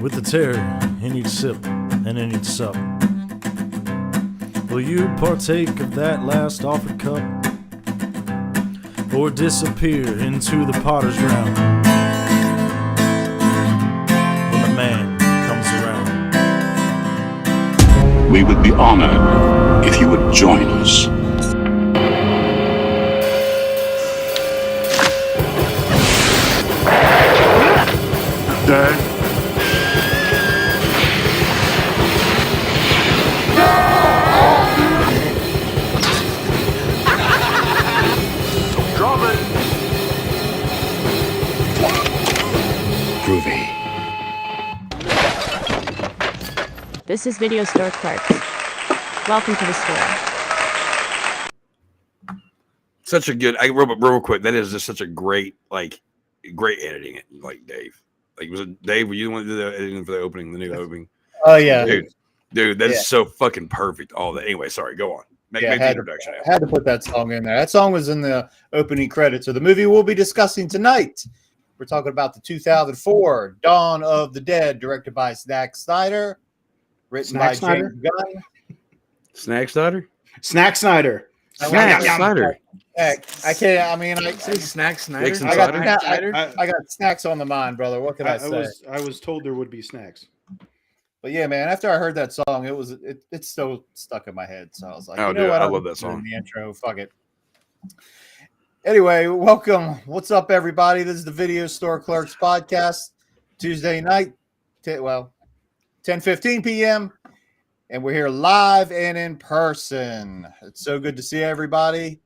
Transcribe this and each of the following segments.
with the terror in each sip and in each sup. Will you partake of that last offered cup, or disappear into the potter's ground when the man comes around? We would be honored if you would join us. Dad? Drop it! Groovy. This is Video Store Clerks. Welcome to the store. Such a good, real quick, that is just such a great, great editing it, Dave. Was it Dave? Were you the one that did the editing for the opening, the new opening? Oh yeah, dude, that's so fucking perfect. All that. Anyway, sorry. Go on. Make the introduction. I had to put that song in there. That song was in the opening credits of the movie we'll be discussing tonight. We're talking about the 2004 Dawn of the Dead, directed by Zack Snyder, written by James Gunn. Snack Snyder. Snack Snyder. Snack Snyder. Heck, I can't. I mean, Snack Snyder. I got snacks on the mind, brother. What can I say? I was told there would be snacks. But yeah, man. After I heard that song, it's so stuck in my head. So I was like, oh, dude, I love that song. In the intro, fuck it. Anyway, welcome. What's up, everybody? This is the Video Store Clerks Podcast. Tuesday night, 10:15 p.m. And we're here live and in person. It's so good to see everybody.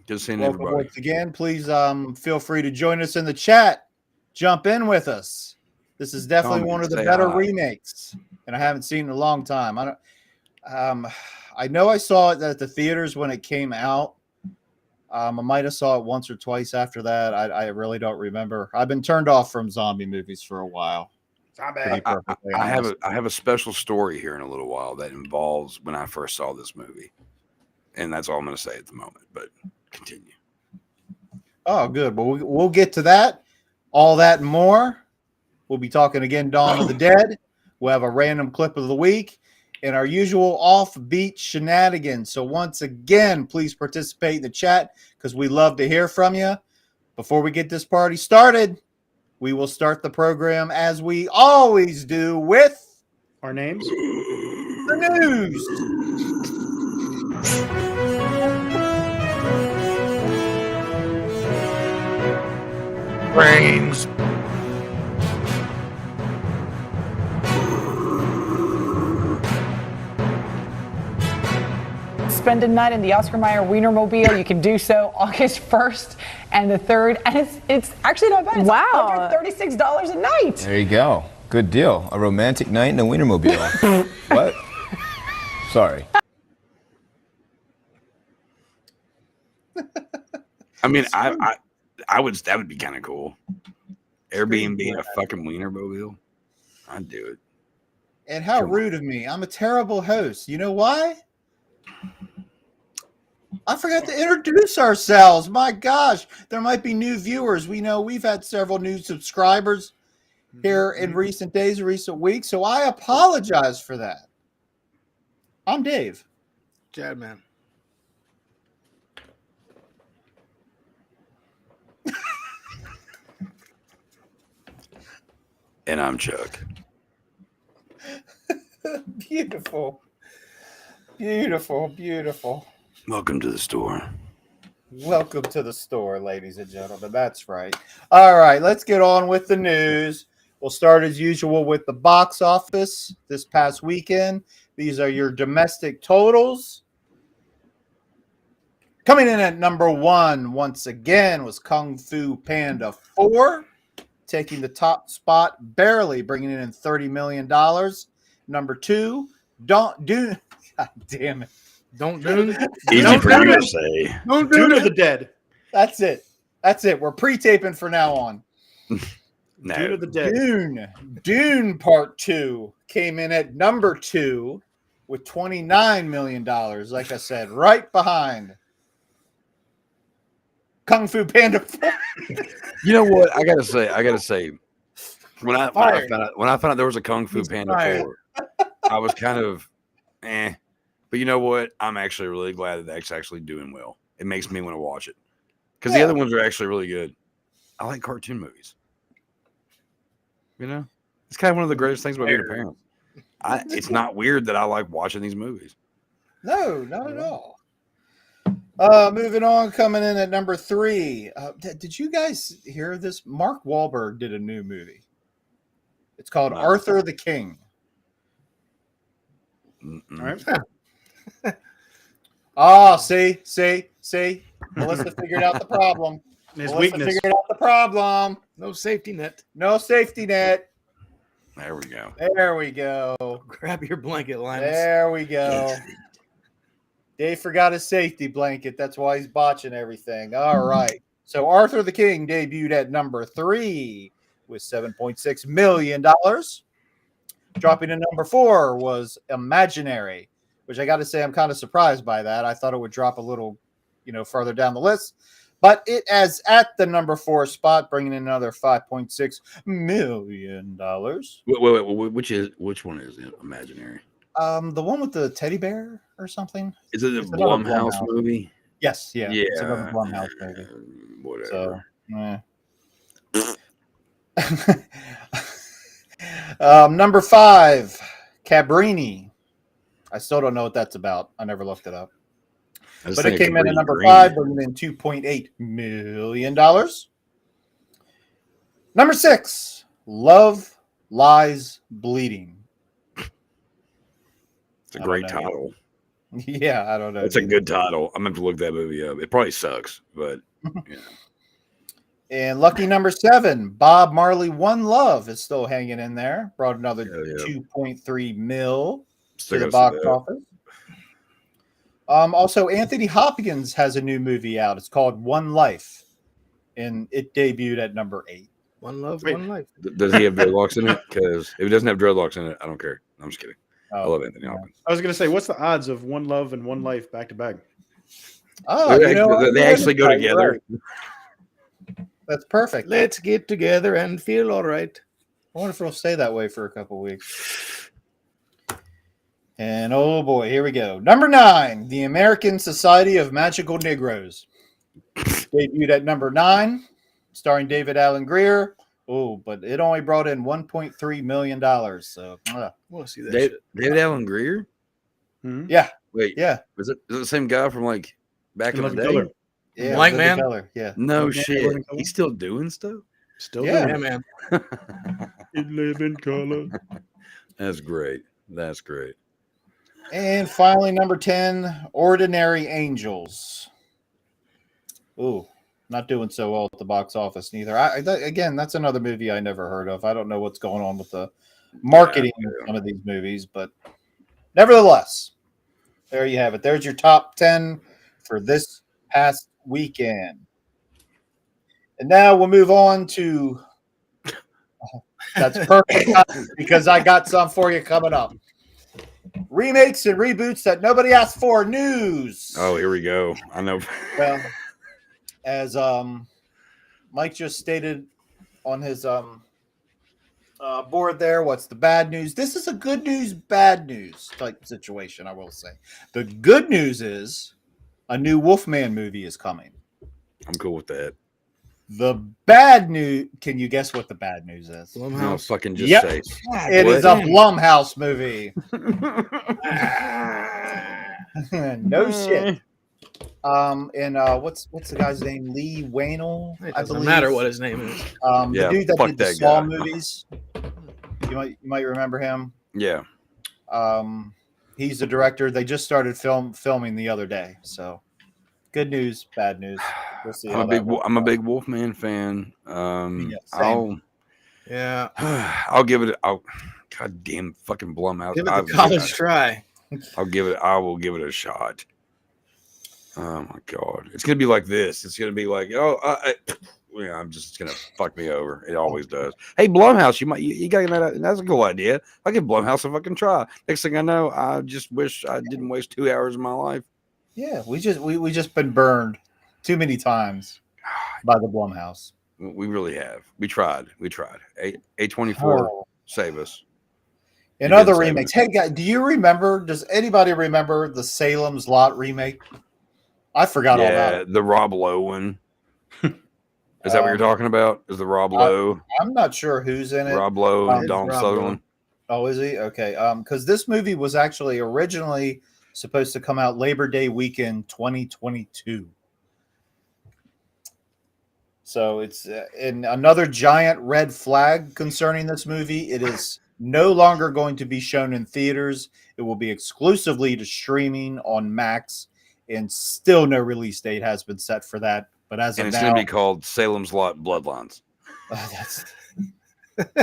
Good seeing Welcome everybody. once again. Please feel free to join us in the chat. Jump in with us. This is definitely one of the better remakes, and I haven't seen it in a long time. I know I saw it at the theaters when it came out. I might have saw it once or twice after that. I really don't remember. I've been turned off from zombie movies for a while. I have a special story here in a little while that involves when I first saw this movie, and that's all I'm going to say at the moment. But continue. Oh, good. Well, we'll get to that. All that and more. We'll be talking again, Dawn of the Dead. We'll have a random clip of the week and our usual offbeat shenanigans. So once again, please participate in the chat because we love to hear from you. Before we get this party started, we will start the program as we always do with our names, the news. Brains. Spend a night in the Oscar Mayer Wienermobile. You can do so August 1st and the 3rd. And it's actually not bad. It's $136 a night. There you go. Good deal. A romantic night in a Wienermobile. What? Sorry. I mean, I would. That would be kind of cool. Airbnb a fucking Wienermobile. I'd do it. And how rude of me. I'm a terrible host. You know why? I forgot to introduce ourselves. My gosh, there might be new viewers. We know we've had several new subscribers here in recent days, recent weeks, so I apologize for that. I'm Dave. Chad, man. And I'm Chuck. Beautiful. Beautiful, beautiful. Welcome to the store. Welcome to the store, ladies and gentlemen. That's right. All right, let's get on with the news. We'll start as usual with the box office this past weekend. These are your domestic totals. Coming in at number 1, once again, was Kung Fu Panda 4, taking the top spot, barely bringing in $30 million. Number 2, Dune. God damn it. Don't Dune. Easy for you to say. Don't Dune of the Dead. That's it. That's it. We're pre-taping for now on. No. Dune of the Dead. Dune Part 2 came in at number 2 with $29 million. Like I said, right behind Kung Fu Panda 4. You know what? I gotta say, When I found out there was a Kung Fu Panda 4, I was kind of But you know what? I'm actually really glad that that's actually doing well. It makes me want to watch it because the other ones are actually really good. I like cartoon movies. You know, it's kind of one of the greatest things about being a parent. It's not weird that I like watching these movies. No, not at all. Moving on, coming in at number 3. Did you guys hear this? Mark Wahlberg did a new movie. It's called Arthur the King. All right. See. Melissa figured out the problem. His Melissa weakness. figured out the problem. No safety net. No safety net. There we go. There we go. Grab your blanket, Linus. There we go. Dave forgot his safety blanket. That's why he's botching everything. All right. So Arthur the King debuted at number 3 with $7.6 million. Dropping to number 4 was Imaginary, which I got to say I'm kind of surprised by that. I thought it would drop a little, further down the list. But it is at the number 4 spot, bringing in another $5.6 million. Wait, which one is it? Imaginary? The one with the teddy bear or something. Is it a Blumhouse movie? Yes, yeah. Yeah. It's another Blumhouse movie. Whatever. So, number 5, Cabrini. I still don't know what that's about. I never looked it up. But it came in at number 5, bringing in $2.8 million. Number 6, Love Lies Bleeding. It's a great title. Yeah, I don't know. It's a good title. I'm going to have to look that movie up. It probably sucks, but yeah. And lucky number 7, Bob Marley One Love is still hanging in there. Brought another $2.3 million to the box office. Also, Anthony Hopkins has a new movie out. It's called One Life, and it debuted at number 8. One love, one life. Does he have dreadlocks in it? Because if he doesn't have dreadlocks in it, I don't care. I'm just kidding. I love Anthony Hopkins. I was going to say, what's the odds of One Love and One Life back to back? Oh, they actually go together. Right. That's perfect. Let's get together and feel all right. I wonder if it'll stay that way for a couple weeks. And oh boy, here we go. Number 9, the American Society of Magical Negroes. Debuted at number 9, starring David Alan Grier. Oh, but it only brought in $1.3 million. So, I want to see that. David Alan Grier? Mm-hmm. Yeah. Wait. Yeah. Is it the same guy from like back in the day? Color. Yeah. Blank Man? Color. Yeah. No shit. He's still doing stuff? Still doing it, man. In living color. That's great. That's great. And finally, number 10, Ordinary Angels. Ooh, not doing so well at the box office neither. Again, that's another movie I never heard of. I don't know what's going on with the marketing of some of these movies, but nevertheless, there you have it. There's your top 10 for this past weekend. And now we'll move on to... That's perfect because I got some for you coming up. Remakes and reboots that nobody asked for. News. Oh, here we go. I know. Well, as Mike just stated on his board there, what's the bad news? This is a good news, bad news type situation, I will say. The good news is a new Wolfman movie is coming. I'm cool with that. The bad news, can you guess what the bad news is? No, fucking just say. It is a Blumhouse movie. No shit. And what's the guy's name? Lee Wainel. It doesn't matter what his name is. The dude that did the Saw movies. You might remember him. Yeah. He's the director. They just started filming the other day. So, good news, bad news. We'll see. I'm a big Wolfman fan. I'll give it. God damn fucking Blumhouse. Give it a college try. I will give it a shot. Oh my god, it's gonna be like this. It's gonna be like, it's gonna fuck me over. It always does. Hey, Blumhouse, you got that? That's a cool idea. I give Blumhouse a fucking try. Next thing I know, I just wish I didn't waste 2 hours of my life. Yeah, we just been burned too many times by the Blumhouse. We really have. We tried. A24, save us. In other remakes, hey guys, do you remember? Does anybody remember the Salem's Lot remake? I forgot all about it. The Rob Lowe one. Is that what you're talking about? Is the Rob Lowe? I'm not sure who's in it. Rob Lowe and Donald Sutherland. Oh, is he? Okay. Because this movie was actually originally supposed to come out Labor Day weekend 2022. So it's in another giant red flag concerning this movie. It is no longer going to be shown in theaters. It will be exclusively to streaming on Max, and still no release date has been set for that. But as of it's now, going to be called Salem's Lot Bloodlines.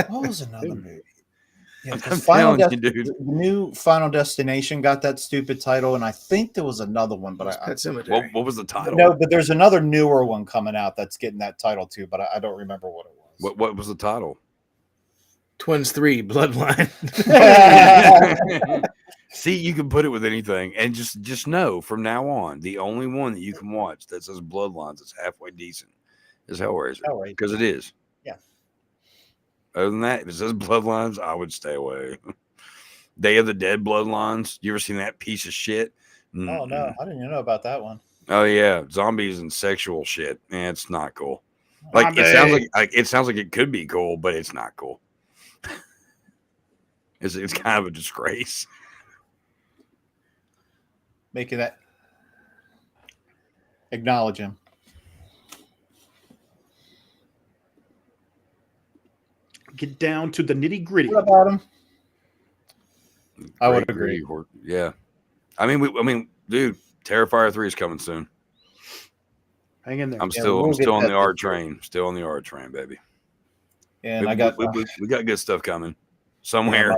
What was another movie? Yeah, dude. The new Final Destination got that stupid title, and I think there was another one, but Pet Cemetery. What was the title? No, but there's another newer one coming out that's getting that title too, but I don't remember what it was. What was the title? Twins 3 Bloodline. See, you can put it with anything, and just know from now on, the only one that you can watch that says Bloodlines that's halfway decent is Hellraiser, because it is. Yeah. Other than that, if it says Bloodlines, I would stay away. Day of the Dead Bloodlines. You ever seen that piece of shit? Oh no, I didn't even know about that one. Oh yeah, zombies and sexual shit. Man, it's not cool. Like it sounds like it could be cool, but it's not cool. It's kind of a disgrace. Making that acknowledge him. Get down to the nitty gritty. What about him? I would agree. Yeah, I mean, dude, Terrifier 3 is coming soon. Hang in there. I'm still on the R train. Still on the R train, baby. And we got good stuff coming somewhere.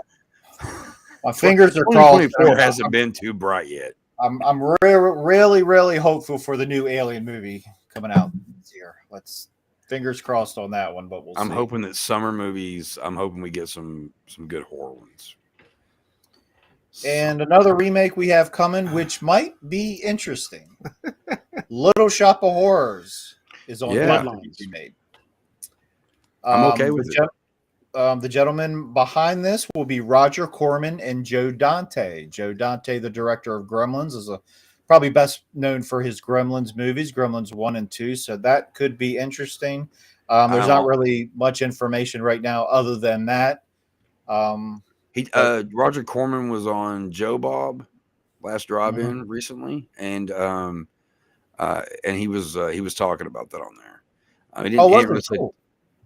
My fingers are crossed. 2024 hasn't been too bright yet. I'm really hopeful for the new Alien movie coming out this year. Let's fingers crossed on that one, but I'm hoping that summer movies. I'm hoping we get some good horror ones. And another remake we have coming, which might be interesting. Little Shop of Horrors is on Bloodlines to be made. I'm okay with it. The gentleman behind this will be Roger Corman and Joe Dante. Joe Dante, the director of Gremlins, is probably best known for his Gremlins movies, Gremlins 1 and 2. So that could be interesting. There's not really much information right now other than that. Roger Corman was on Joe Bob last drive-in recently, and he was talking about that on there. Cool.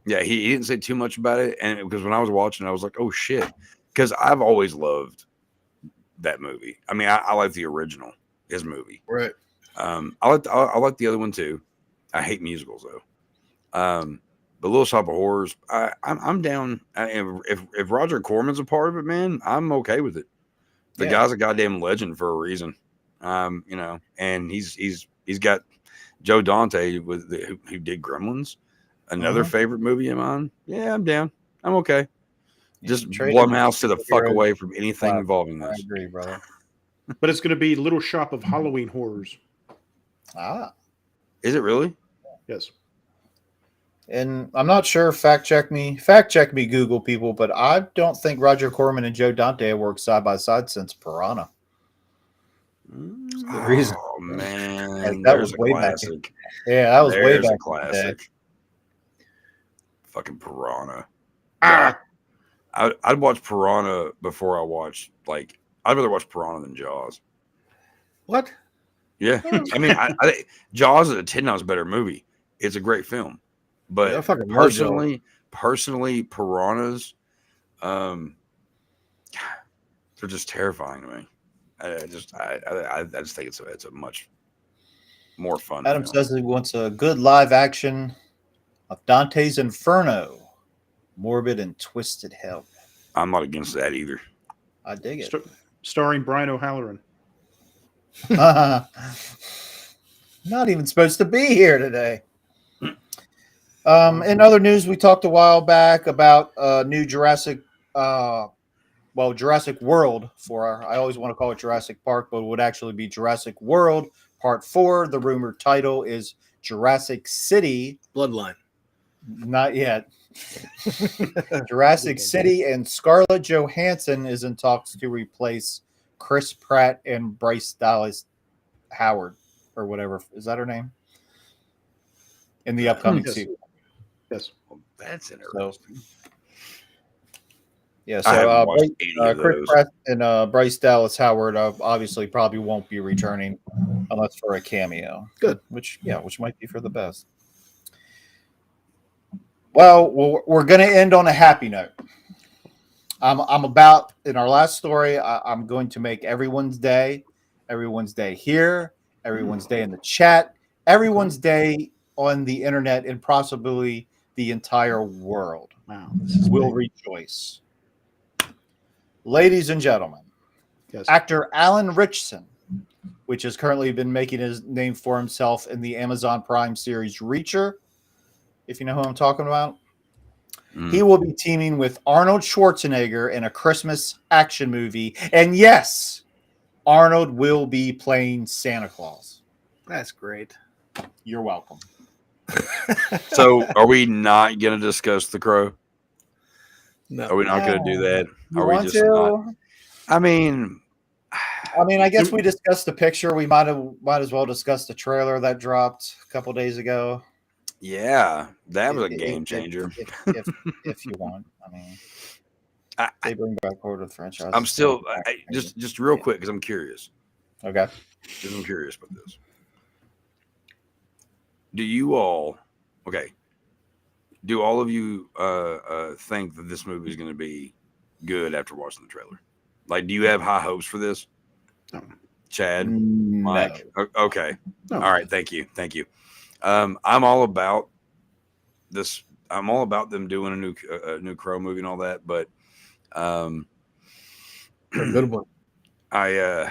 Yeah, he didn't say too much about it, and because when I was watching, I was like, "Oh shit!" Because I've always loved that movie. I mean, I like the original, his movie. Right. I like the other one too. I hate musicals though. But Little Shop of Horrors, I'm down. If Roger Corman's a part of it, man, I'm okay with it. The guy's a goddamn legend for a reason. And he's got Joe Dante who did Gremlins. Another favorite movie of mine. Yeah, I'm down. I'm okay. Just Blumhouse to the fuck away from anything involving this. I agree, brother. But it's going to be Little Shop of Halloween Horrors. Is it really? Yes. And I'm not sure. Fact check me, Google people. But I don't think Roger Corman and Joe Dante have worked side by side since Piranha. The reason. Oh man, that was way classic. Back. Yeah, that was way back. Classic. Fucking Piranha. I'd watch Piranha before I watched I'd rather watch Piranha than Jaws. What? Yeah, I mean, I think Jaws is a 10 times better movie. It's a great film, but personally, Piranhas, they're just terrifying to me. I just think it's a much more fun. Adam says he wants a good live action of Dante's Inferno, morbid and twisted hell. I'm not against that either. I dig it. Starring Brian O'Halloran. Not even supposed to be here today. In other news, we talked a while back about new Jurassic World I always want to call it Jurassic Park, but it would actually be Jurassic World Part 4. The rumored title is Jurassic City Bloodline. Not yet. Jurassic City and Scarlett Johansson is in talks to replace Chris Pratt and Bryce Dallas Howard, or whatever. Is that her name? In the upcoming Yes. sequel. Yes. Well, that's interesting. Yeah, I haven't so watched any of Chris those. Pratt and Bryce Dallas Howard obviously probably won't be returning unless for a cameo. Good. Which might be for the best. Well, we're going to end on a happy note. I'm about, in our last story, I'm going to make everyone's day here, everyone's day in the chat, everyone's day on the internet, and possibly the entire world Wow. will rejoice. Ladies and gentlemen, Yes. actor Alan Ritchson, which has currently been making his name for himself in the Amazon Prime series Reacher, if you know who I'm talking about, he will be teaming with Arnold Schwarzenegger in a Christmas action movie. And yes, Arnold will be playing Santa Claus. That's great. You're welcome. So, are we not going to discuss The Crow? No. Are we not going to do that? You Are we want just to? not? I mean, I guess we discussed the picture. We might as well discuss the trailer that dropped a couple days ago. yeah, that was a game changer. If you want, I mean, they bring back Order of the franchise. I'm still just real quick because I'm curious. Okay. Because I'm curious about this. Do you all Do all of you think that this movie is going to be good after watching the trailer? Like, do you have high hopes for this? No. Chad, No. Mike. Okay. No. All right. Thank you. I'm all about this. I'm all about them doing a new Crow movie and all that, but Good one. I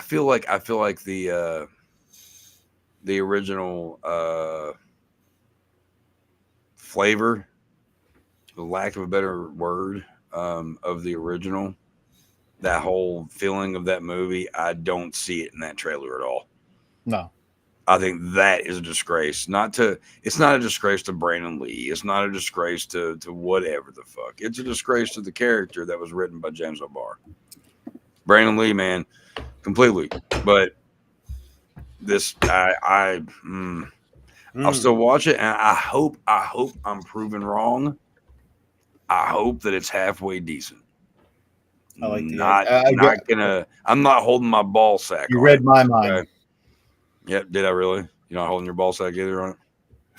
feel like the original flavor, for lack of a better word, of the original, that whole feeling of that movie, I don't see it in that trailer at all. No. I think that is a disgrace. It's not a disgrace to Brandon Lee. It's not a disgrace to whatever the fuck. It's a disgrace to the character that was written by James O'Barr. Brandon Lee, man, completely. But this, I'll still watch it, and I hope I'm proven wrong. I hope that it's halfway decent. I like I'm not holding my ball sack. You on read it, my mind. okay? Yep. Did I really? You're not holding your ball sack either on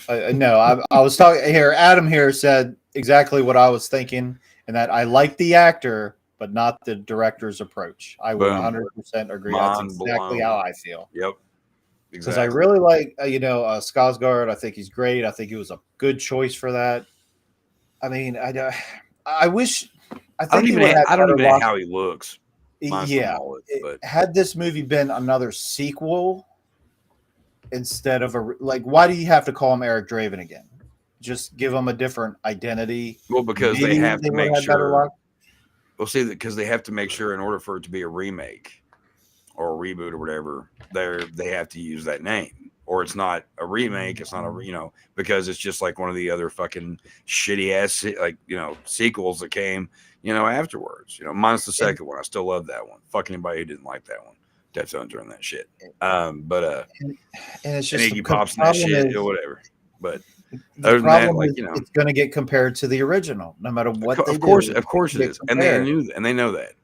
it? No, I was talking here. Adam here said exactly what I was thinking, and that I like the actor, but not the director's approach. I would 100% agree. That's exactly how I feel. Yep. Because I really like, Skarsgård. I think he's great. I think he was a good choice for that. I mean, I wish. I don't even know how he looks. Yeah. But had this movie been another sequel instead of why do you have to call him Eric Draven again? Just give him a different identity. Well, because they have to make sure. Well, see, because they have to make sure in order for it to be a remake or a reboot or whatever, they have to use that name, or it's not a remake. It's not because it's just like one of the other fucking shitty ass sequels that came afterwards. Minus the second one. I still love that one. Fuck anybody who didn't like that one. Deftones are in that shit. And it's just Iggy Pop's in that shit or whatever. But the problem is it's going to get compared to the original, no matter what. Of course it is, and they knew that, and they know that.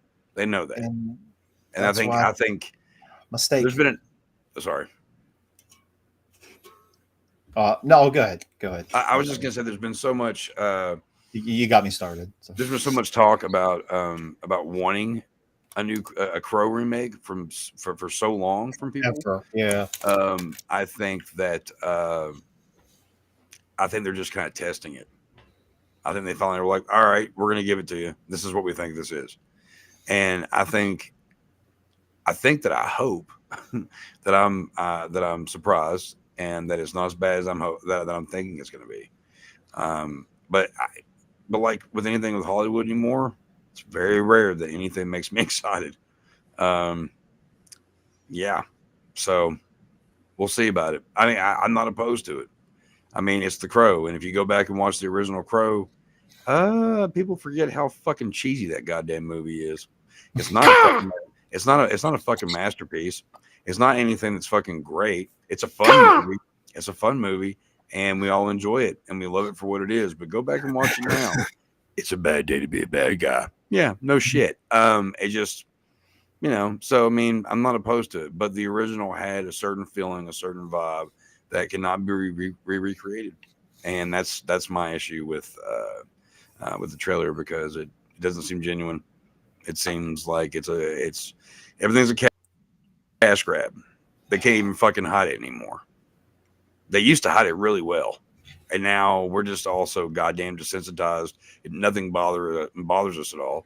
And I think mistake. There's been sorry. No, go ahead. I was just gonna say there's been so much. You got me started. So. There's been so much talk about wanting a Crow remake for so long from people. Yeah. I think that they're just kind of testing it. I think they finally were like, all right, we're going to give it to you. This is what we think this is. And I think that I hope that I'm surprised and that it's not as bad as that I'm thinking it's going to be. But like with anything with Hollywood anymore, it's very rare that anything makes me excited. Yeah. So we'll see about it. I mean, I'm not opposed to it. I mean, it's The Crow, and if you go back and watch the original Crow, people forget how fucking cheesy that goddamn movie is. It's not. It's not a fucking masterpiece. It's not anything that's fucking great. It's a fun movie. It's a fun movie, and we all enjoy it, and we love it for what it is. But go back and watch it now. It's a bad day to be a bad guy. Yeah, no shit. It just, so I mean, I'm not opposed to it, but the original had a certain feeling, a certain vibe that cannot be recreated, and that's my issue with the trailer, because it doesn't seem genuine. It seems like it's everything's a cash grab. They can't even fucking hide it anymore. They used to hide it really well, and now we're just also goddamn desensitized. Nothing bothers us at all.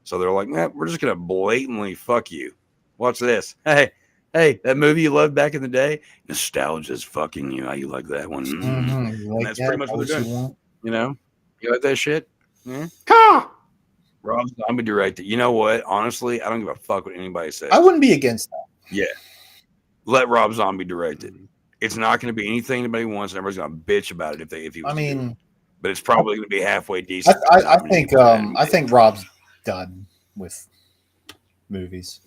So they're like, nah, we're just gonna blatantly fuck you. Watch this. Hey, that movie you loved back in the day, nostalgia's fucking you. How you like that one? And that's pretty much what they're doing. You like that shit? Yeah. Rob Zombie directed. You know what? Honestly, I don't give a fuck what anybody says. I wouldn't be against that. Yeah. Let Rob Zombie direct it. It's not going to be anything anybody wants, and everybody's going to bitch about it if he was. I mean, but it's probably going to be halfway decent. I think Rob's done with movies.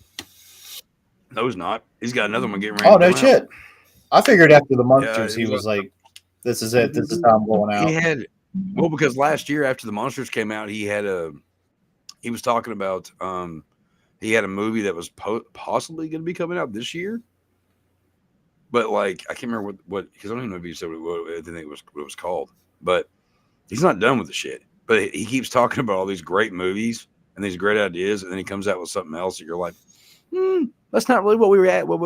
No, he's not. He's got another one getting ready. Oh, no shit. Out. I figured after the Monsters, he was like, "This is it. This is how I'm going out." Because last year after the Monsters came out, he was talking about he had a movie that was possibly going to be coming out this year, but like I can't remember what because I don't even know if he said what it was called. But he's not done with the shit. But he keeps talking about all these great movies and these great ideas, and then he comes out with something else that you're like, that's not really what we were at, what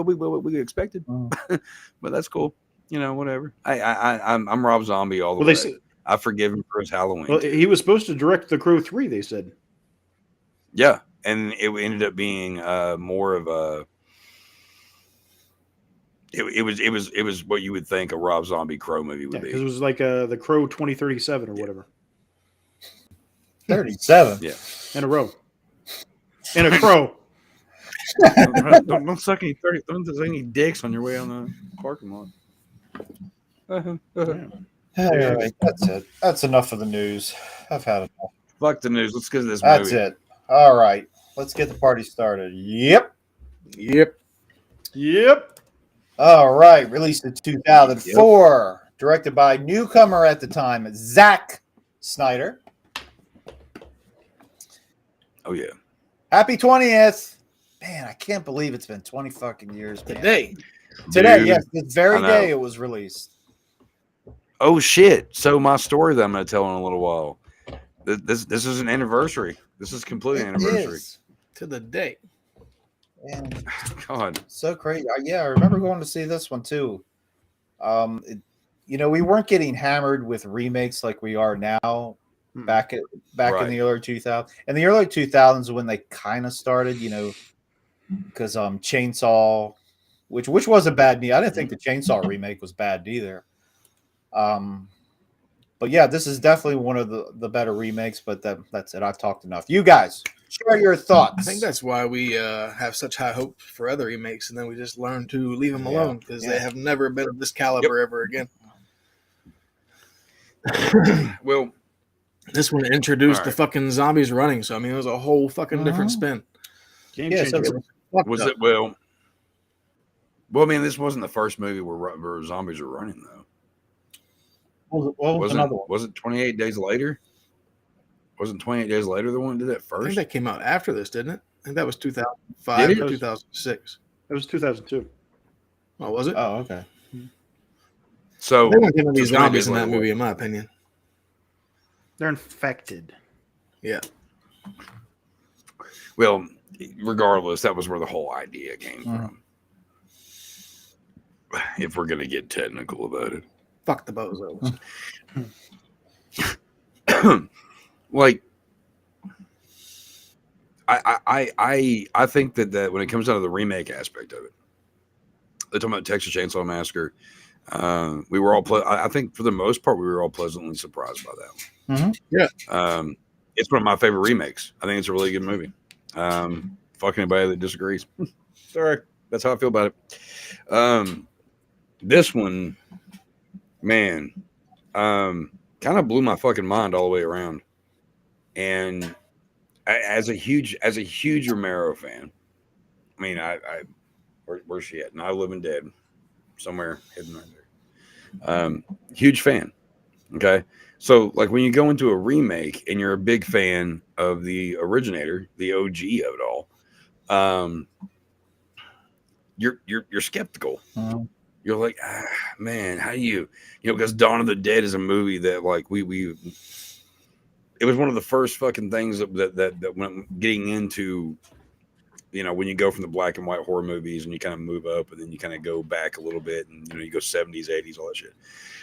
we expected. But that's cool, whatever. I'm Rob Zombie all the way. I forgive him for his Halloween. Well, he was supposed to direct The Crow 3, they said. Yeah, and it ended up being more of a. It was what you would think a Rob Zombie Crow movie would be. Because it was like The Crow 2037 or whatever. 37. Yeah, in a row. In a crow. don't suck any 30. Don't suck any dicks on your way on the parking lot. All right, that's it. That's enough of the news. I've had enough. Fuck the news. Let's get to this That's movie. it. All right. Let's get the party started. Yep. All right. Released in 2004. Directed by newcomer at the time, Zack Snyder. Oh, yeah. Happy 20th. Man, I can't believe it's been 20 fucking years. Man. Today, yes. This very day it was released. Oh, shit. So my story that I'm going to tell in a little while. This is an anniversary. This is completely anniversary. To the day. And God. So crazy. Yeah, I remember going to see this one too. We weren't getting hammered with remakes like we are now back in the early 2000s. In the early 2000s when they kind of started, because Chainsaw, which was a bad I didn't think the Chainsaw remake was bad either. But yeah, this is definitely one of the better remakes, but that's it. I've talked enough. You guys, share your thoughts. I think that's why we have such high hopes for other remakes, and then we just learn to leave them alone because they have never been of this caliber ever again. Well, this one introduced the fucking zombies running, so I mean, it was a whole fucking different spin. Was it well? I mean, this wasn't the first movie where zombies were running though. Was it 28 Days Later? Wasn't 28 Days Later the one that did that first? I think that came out after this, didn't it? I think that was 2005 or 2006. It was 2002. Oh, was it? Oh, okay. So they weren't giving these zombies in that movie, in my opinion. They're infected. Yeah. Well, regardless, that was where the whole idea came from. If we're gonna get technical about it. Fuck the bozos. Like, I think that when it comes down to the remake aspect of it, they're talking about Texas Chainsaw Massacre. We were all I think for the most part we were all pleasantly surprised by that one. Yeah. It's one of my favorite remakes. I think it's a really good movie. Fuck anybody that disagrees. Sorry, that's how I feel about it. This one, man, kind of blew my fucking mind all the way around. And as a huge Romero fan, I mean, where's she at? Now Living Dead, somewhere hidden right there. Huge fan. Okay, so like when you go into a remake and you're a big fan of the originator, the OG of it all, you're skeptical. You're like, man, how do you know? Because Dawn of the Dead is a movie that like it was one of the first fucking things that went getting into, you know, when you go from the black and white horror movies and you kind of move up and then you kind of go back a little bit and, you know, you go 70s, 80s, all that shit.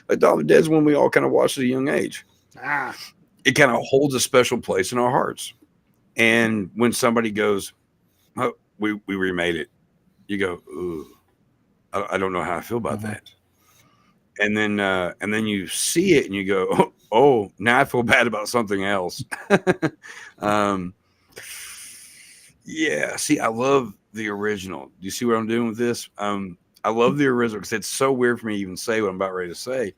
Like Dawn of the Dead is one we all kind of watched at a young age. It kind of holds a special place in our hearts. And when somebody goes, oh, we remade it, you go, ooh, I don't know how I feel about that. And then you see it and you go, oh, now I feel bad about something else. Yeah, see, I love the original. Do you see what I'm doing with this? I love the original because it's so weird for me to even say what I'm about ready to say.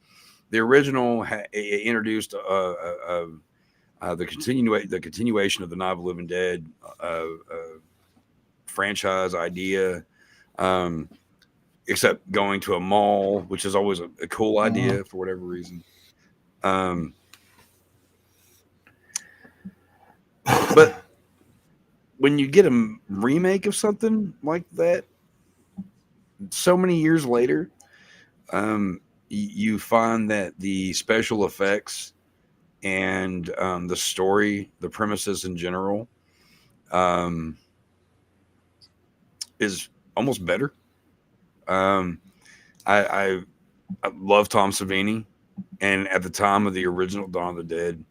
The original introduced the continuation of the Night of the Living Dead franchise idea, except going to a mall, which is always a cool idea for whatever reason. But when you get a remake of something like that, so many years later, you find that the special effects and the story, the premises in general, is almost better. I love Tom Savini, and at the time of the original Dawn of the Dead,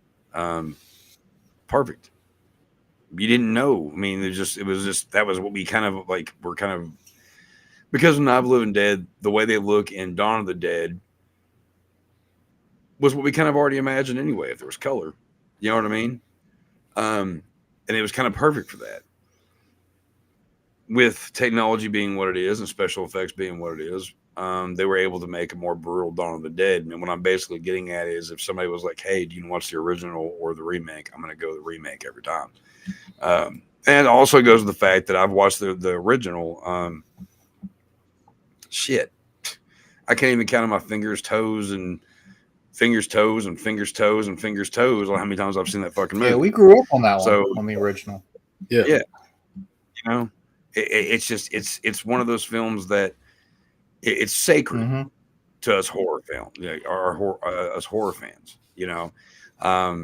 perfect. You didn't know. I mean, it was just that was what we kind of like. We're kind of because of Night of the Living Dead, the way they look in Dawn of the Dead was what we kind of already imagined anyway. If there was color, you know what I mean? And it was kind of perfect for that. With technology being what it is and special effects being what it is, they were able to make a more brutal Dawn of the Dead. And what I'm basically getting at is if somebody was like, hey, do you watch the original or the remake? I'm going to go the remake every time. And it also goes to the fact that I've watched the original. Shit. I can't even count on my fingers, toes, and fingers, toes, and fingers, toes, and fingers, toes. How many times I've seen that fucking movie. Yeah, we grew up on that one, on the original. Yeah. You know, it's just, it's one of those films that it's sacred to us horror film, us horror fans, you know?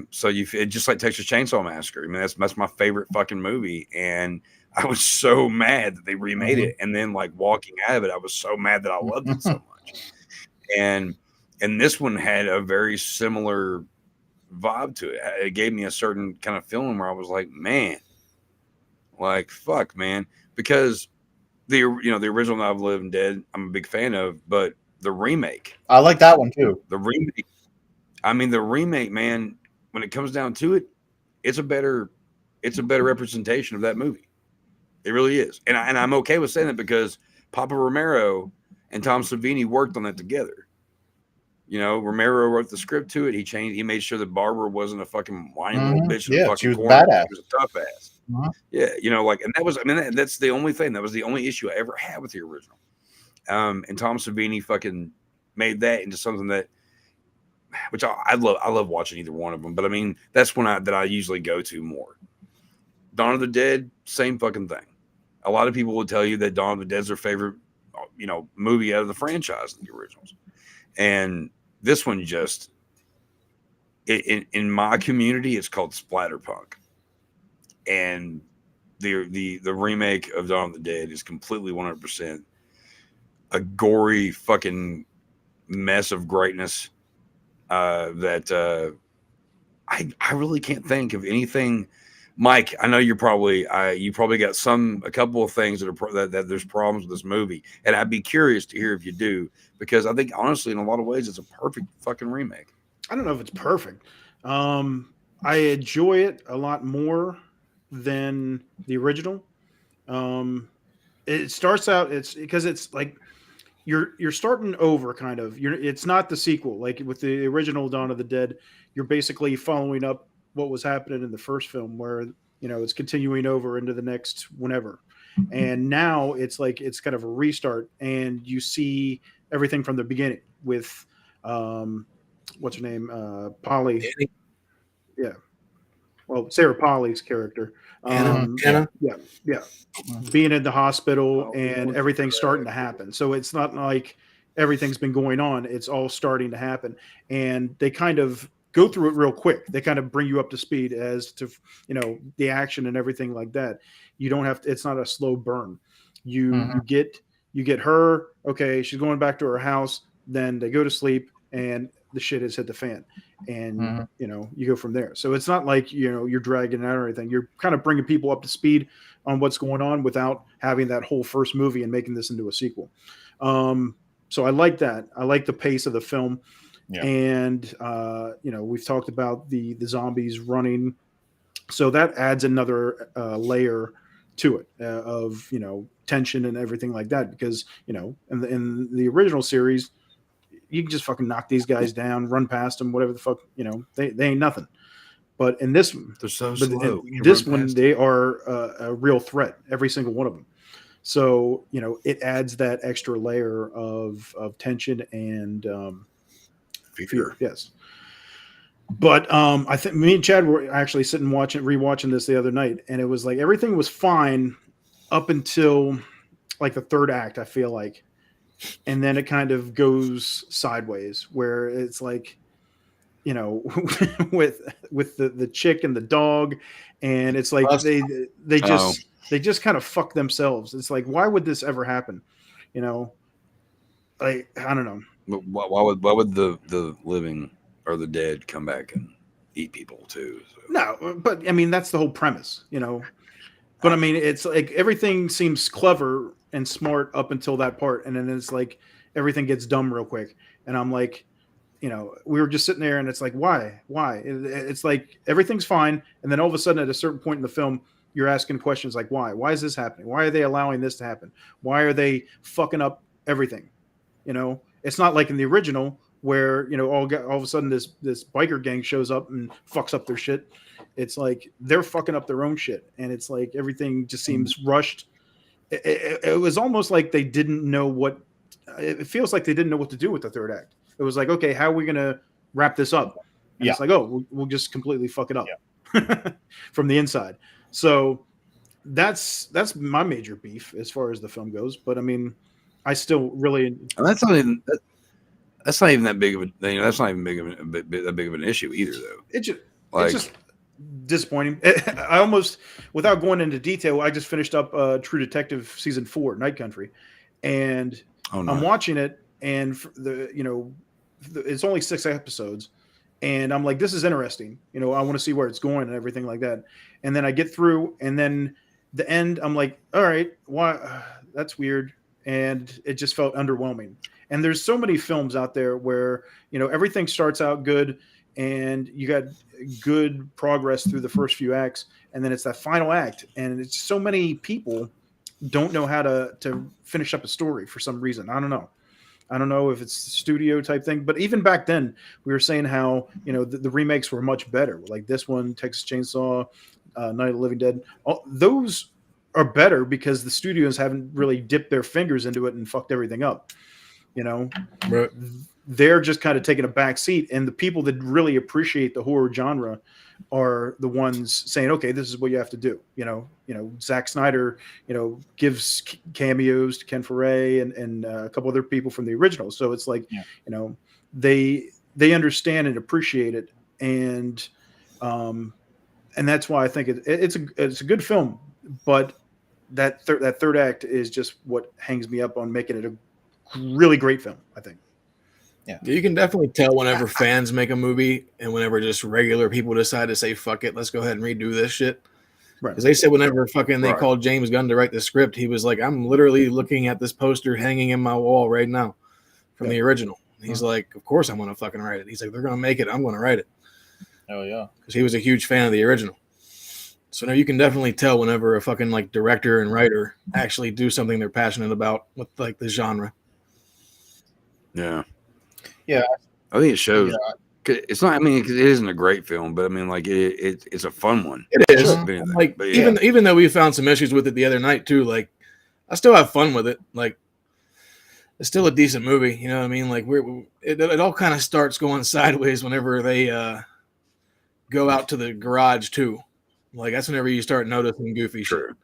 So it just like Texas Chainsaw Massacre. I mean, that's my favorite fucking movie. And I was so mad that they remade it. And then like walking out of it, I was so mad that I loved it so much. And this one had a very similar vibe to it. It gave me a certain kind of feeling where I was like, man, like, fuck, man, because the original Night of the Living Dead, I'm a big fan of, but the remake, I like that one too. The remake, man, when it comes down to it, it's a better representation of that movie. It really is. And I'm okay with saying that because Papa Romero and Tom Savini worked on that together. You know, Romero wrote the script to it. He made sure that Barbara wasn't a fucking whiny little bitch in the fucking she was corner. badass. She was a tough ass. Yeah, you know, like, and that's the only thing. That was the only issue I ever had with the original. And Tom Savini fucking made that into something that, which I love watching either one of them. But I mean, that's one that I usually go to more. Dawn of the Dead, same fucking thing. A lot of people will tell you that Dawn of the Dead is their favorite, you know, movie out of the franchise, the originals. And this one just, in my community, it's called splatterpunk. And the remake of Dawn of the Dead is completely 100% a gory fucking mess of greatness that I really can't think of anything. Mike, I know you probably got a couple of things that there's problems with this movie, and I'd be curious to hear if you do, because I think honestly, in a lot of ways, it's a perfect fucking remake. I don't know if it's perfect. I enjoy it a lot more than the original. It starts out, it's because it's like you're starting over kind of. It's not the sequel like with the original Dawn of the Dead. You're basically following up what was happening in the first film, where it's continuing over into the next whenever. And now it's like it's kind of a restart, and you see everything from the beginning with what's her name, Polly. Yeah. Well, Sarah Polly's character. Anna. Yeah. Being in the hospital and everything's starting to happen. So it's not like everything's been going on. It's all starting to happen. And they kind of go through it real quick. They kind of bring you up to speed as to, the action and everything like that. You don't have to, it's not a slow burn. You get her, okay, she's going back to her house, then they go to sleep and the shit has hit the fan, and you go from there. So it's not like you're dragging it out or anything. You're kind of bringing people up to speed on what's going on without having that whole first movie and making this into a sequel. So I like that. I like the pace of the film. Yeah. And we've talked about the zombies running, so that adds another layer to it of tension and everything like that, because in the original series you can just fucking knock these guys down, run past them, whatever the fuck, they ain't nothing. But in this one, they're so slow. This one, they are a real threat, every single one of them. So it adds that extra layer of tension and fear. Yes. But I think me and Chad were actually sitting rewatching this the other night, and it was like everything was fine up until like the third act, I feel like. And then it kind of goes sideways, where it's like, with the chick and the dog, and it's like they just kind of fuck themselves. It's like, why would this ever happen? I don't know. But why would the living or the dead come back and eat people too? So. No, but I mean that's the whole premise, But I mean, it's like everything seems clever and smart up until that part, and then it's like everything gets dumb real quick. And I'm like, we were just sitting there, and it's like, why? It's like everything's fine, and then all of a sudden, at a certain point in the film, you're asking questions like, why? Why is this happening? Why are they allowing this to happen? Why are they fucking up everything? It's not like in the original where all of a sudden this biker gang shows up and fucks up their shit. It's like they're fucking up their own shit, and it's like everything just seems rushed. It was almost like they didn't know what. It feels like they didn't know what to do with the third act. It was like, okay, how are we gonna wrap this up? And it's like, oh, we'll just completely fuck it up from the inside. So that's my major beef as far as the film goes. But I mean, I still really. And that's not even that big of a thing. That's not even that big of an issue either, though. It's just disappointing. I almost, without going into detail, I just finished up True Detective season 4, Night Country, and I'm watching it, and it's only 6 episodes, and I'm like, this is interesting. I want to see where it's going and everything like that. And then I get through, and then the end, I'm like, all right, why? That's weird, and it just felt underwhelming. And there's so many films out there where everything starts out good, and you got good progress through the first few acts, and then it's that final act, and it's so many people don't know how to finish up a story for some reason. I don't know if it's the studio type thing, but even back then we were saying how the remakes were much better, like this one, Texas Chainsaw, Night of the Living Dead. Those are better because the studios haven't really dipped their fingers into it and fucked everything up. Right. They're just kind of taking a back seat, and the people that really appreciate the horror genre are the ones saying, okay, this is what you have to do. Zack Snyder, gives cameos to Ken Foray and a couple other people from the original. So it's like, they understand and appreciate it. And that's why I think it's a good film, but that third act is just what hangs me up on making it a really great film, I think. Yeah, you can definitely tell whenever fans make a movie and whenever just regular people decide to say, fuck it, let's go ahead and redo this shit. Right. Because they said whenever they called James Gunn to write the script, he was like, I'm literally looking at this poster hanging in my wall right now from the original. He's like, of course I'm going to fucking write it. He's like, they're going to make it. I'm going to write it. Oh, yeah. Because he was a huge fan of the original. So now you can definitely tell whenever a fucking director and writer actually do something they're passionate about with the genre. Yeah. Yeah. I think it shows. Yeah. It's not. I mean, it isn't a great film, but I mean, like it's a fun one. It is. Sure. Like even though we found some issues with it the other night too, like I still have fun with it. Like it's still a decent movie. You know what I mean? Like it all kind of starts going sideways whenever they go out to the garage too. Like that's whenever you start noticing goofy shit.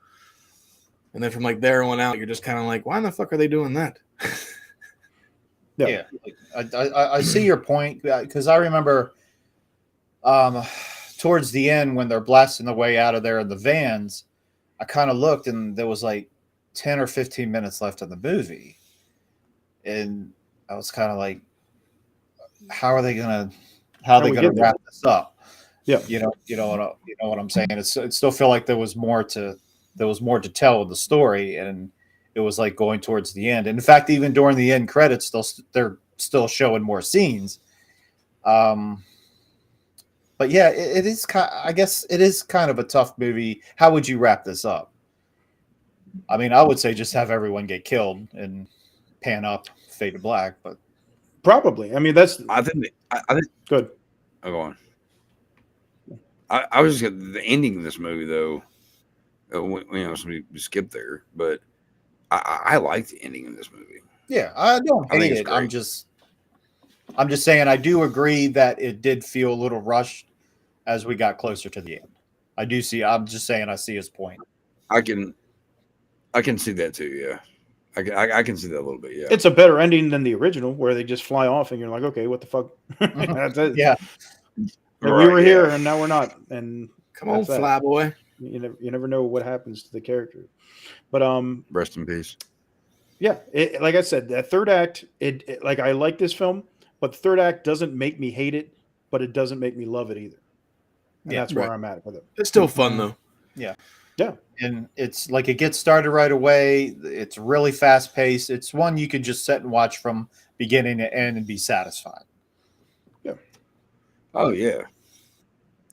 And then from like there on out, you're just kind of like, why in the fuck are they doing that? Yeah, I see your point because I remember towards the end when they're blasting the way out of there in the vans, I kind of looked and there was like 10 or 15 minutes left in the movie, and I was kind of like, how are they gonna wrap this up? Yeah, you know what I'm saying. It still feel like there was more to tell in the story, and it was like going towards the end. And in fact, even during the end credits, they're still showing more scenes. But yeah, it is I guess it is kind of a tough movie. How would you wrap this up? I mean, I would say just have everyone get killed and pan up, fade to black. But probably. I mean, I think good. Oh, go on. I was just the ending of this movie though. Somebody skipped there, but I like the ending of this movie. Yeah, I don't hate it. I'm just saying I do agree that it did feel a little rushed as we got closer to the end. I'm just saying I see his point. I can see that too. Yeah, I can see that a little bit. Yeah, it's a better ending than the original where they just fly off and you're like, okay, what the fuck? That's it. Yeah, we were here and now we're not. And come on, Flyboy. You never know what happens to the character. But rest in peace. Yeah, like I said, that third act, like I like this film, but the third act doesn't make me hate it, but it doesn't make me love it either. And that's where I'm at with it. It's still fun though. Yeah. Yeah. And it's like it gets started right away. It's really fast paced. It's one you could just sit and watch from beginning to end and be satisfied. Yeah. Oh yeah.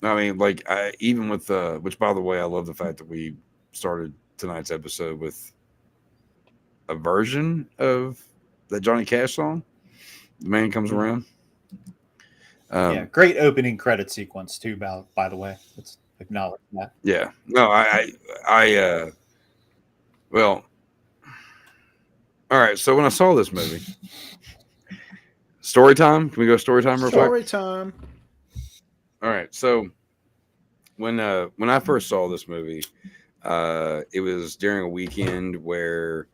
I mean, like even with which, by the way, I love the fact that we started tonight's episode with a version of that Johnny Cash song. The Man Comes Around. Yeah, great opening credit sequence too. By the way, let's acknowledge that. Yeah, no, well, all right. So when I saw this movie, story time. Can we go story time real quick? Story time. All right. So when I first saw this movie, it was during a weekend where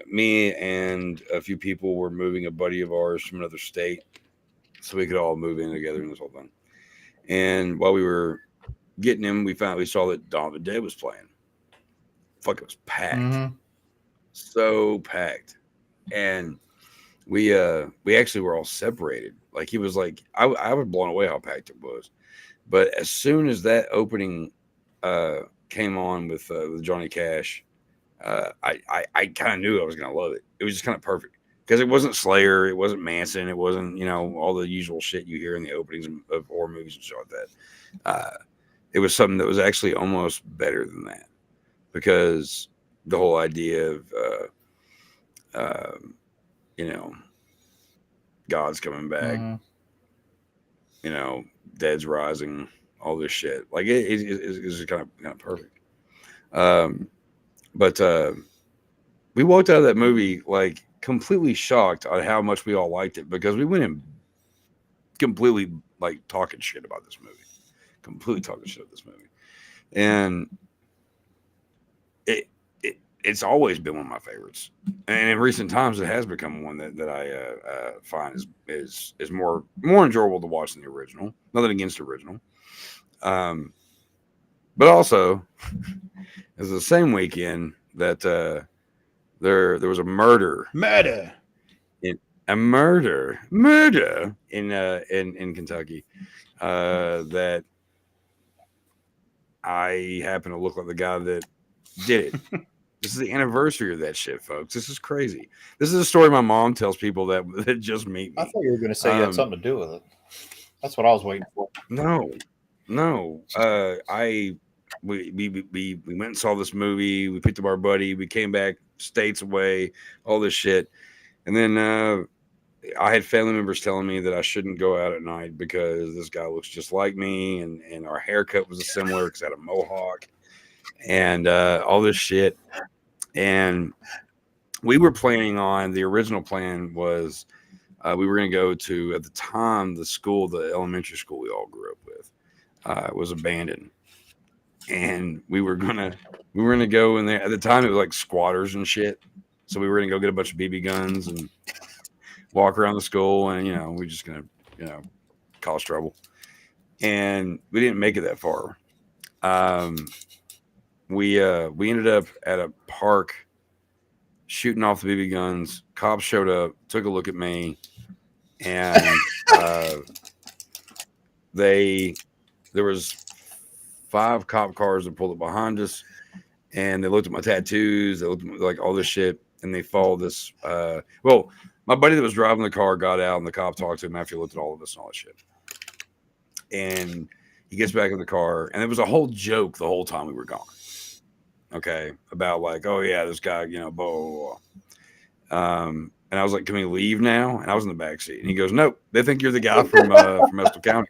me and a few people were moving a buddy of ours from another state so we could all move in together in this whole thing. And while we were getting him, we saw that Dawn of the Dead was playing. Fuck, it was packed. Mm-hmm. So packed. And we actually were all separated. Like he was like, I was blown away how packed it was. But as soon as that opening came on with Johnny Cash, I kind of knew I was going to love it. It was just kind of perfect because it wasn't Slayer, it wasn't Manson, it wasn't, all the usual shit you hear in the openings of horror movies and shit like that. It was something that was actually almost better than that because the whole idea of, God's coming back, dead's rising, all this shit. Like it's kind of perfect. But we walked out of that movie like completely shocked on how much we all liked it because we went in completely like talking shit about this movie, and it's always been one of my favorites, and in recent times it has become one that I find is more enjoyable to watch than the original. Nothing against the original, but also it was the same weekend that there was a murder in Kentucky that I happen to look like the guy that did it. This is the anniversary of that shit, folks. This is crazy. This is a story my mom tells people that just meet me. I thought you were going to say you had something to do with it. That's what I was waiting for. No. We went and saw this movie. We picked up our buddy. We came back states away, all this shit. And then I had family members telling me that I shouldn't go out at night because this guy looks just like me, and our haircut was similar because I had a mohawk and all this shit. And we were planning on, the original plan was we were going to go to, at the time, the elementary school we all grew up with was abandoned. And we were gonna go in there. At the time, it was like squatters and shit. So we were gonna go get a bunch of BB guns and walk around the school, and we're just gonna cause trouble. And we didn't make it that far. We ended up at a park shooting off the BB guns. Cops showed up, took a look at me, and there was 5 cop cars that pulled up behind us, and they looked at my tattoos, they looked at like all this shit, and they followed this. Well, my buddy that was driving the car got out, and the cop talked to him after he looked at all of us and all that shit. And he gets back in the car, and it was a whole joke the whole time we were gone. Okay, about like, oh yeah, this guy, blah, blah, blah. And I was like, can we leave now? And I was in the back seat, and he goes, nope, they think you're the guy from Estill County.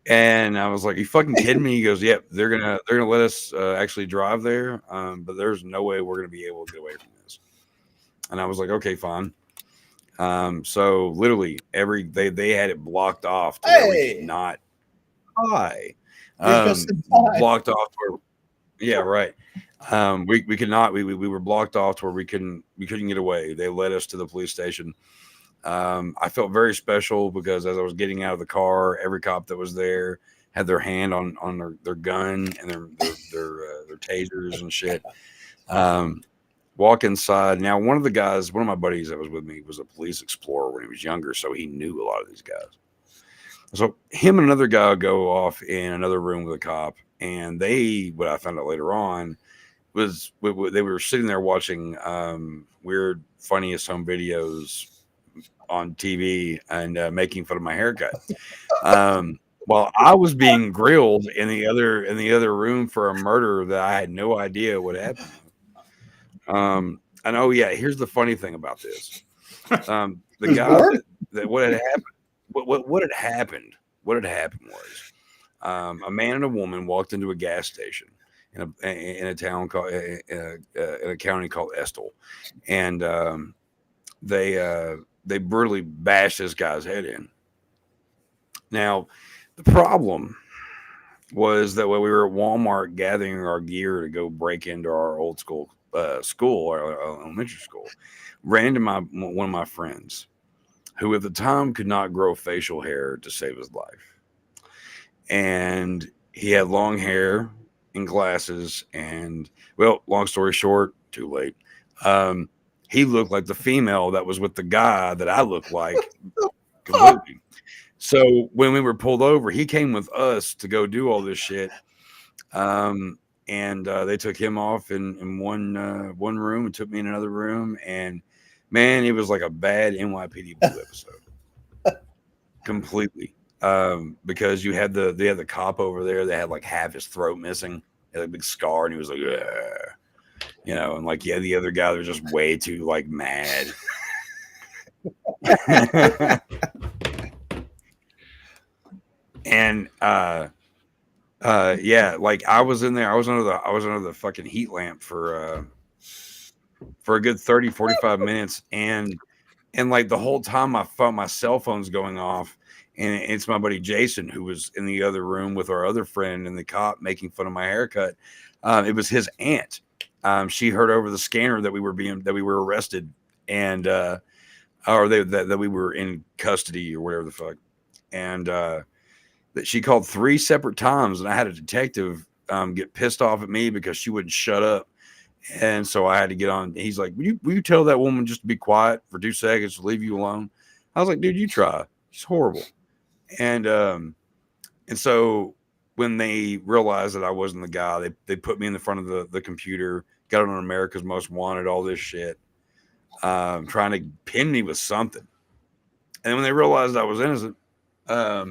And I was like, you fucking kidding me? He goes, yep, they're gonna let us actually drive there, but there's no way we're gonna be able to get away from this. And I was like, okay, fine. So literally they had it blocked off to where we could not blocked off to where, yeah, right. We could not, we were blocked off to where we couldn't get away. They led us to the police station. I felt very special because as I was getting out of the car, every cop that was there had their hand on their gun and their tasers and shit. Walk inside. Now, one of my buddies that was with me was a police explorer when he was younger, so he knew a lot of these guys. So him and another guy go off in another room with a cop, and what I found out later on was they were sitting there watching weird, funniest home videos on TV and making fun of my haircut. While I was being grilled in the other room for a murder that I had no idea what happened. And oh yeah, here's the funny thing about this. The guy what had happened was a man and a woman walked into a gas station in a town called in a county called Estill, and they brutally bashed this guy's head in. Now, the problem was that when we were at Walmart gathering our gear to go break into our old school, our elementary school, ran into one of my friends who at the time could not grow facial hair to save his life. And he had long hair and glasses, and well, long story short, too late. He looked like the female that was with the guy that I looked like completely. So when we were pulled over, he came with us to go do all this shit. And they took him off in one room and took me in another room. And man, it was like a bad NYPD Blue episode. Completely. Because they had the cop over there that had like half his throat missing. He had a big scar, and he was like, ugh. And like, yeah, the other guy was just way too like mad. And yeah, like I was in there, I was under the fucking heat lamp for a good 30-45 minutes, and like the whole time my cell phone's going off, and it's my buddy Jason who was in the other room with our other friend and the cop making fun of my haircut. It was his aunt. She heard over the scanner that we were arrested, and that we were in custody or whatever the fuck. And that she called 3 separate times, and I had a detective get pissed off at me because she wouldn't shut up. And so I had to get on. He's like, will you tell that woman just to be quiet for 2 seconds to leave you alone? I was like, dude, you try. She's horrible. And so when they realized that I wasn't the guy, they put me in the front of the computer, got it on America's Most Wanted, all this shit, trying to pin me with something. And when they realized I was innocent, I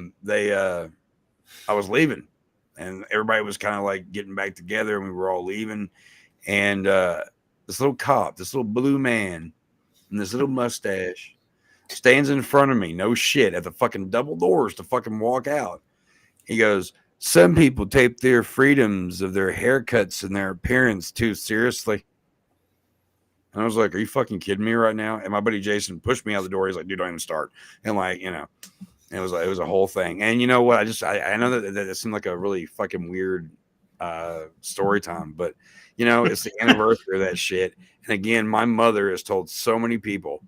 was leaving, and everybody was kind of like getting back together, and we were all leaving. And this little cop, this little blue man and this little mustache stands in front of me, no shit, at the fucking double doors to fucking walk out. He goes, some people take their freedoms of their haircuts and their appearance too seriously. And I was like, are you fucking kidding me right now? And my buddy Jason pushed me out the door. He's like, dude, don't even start. And like, you know, it was a whole thing. And you know what? I know that it seemed like a really fucking weird story time, but you know, it's the anniversary of that shit. And again, my mother has told so many people,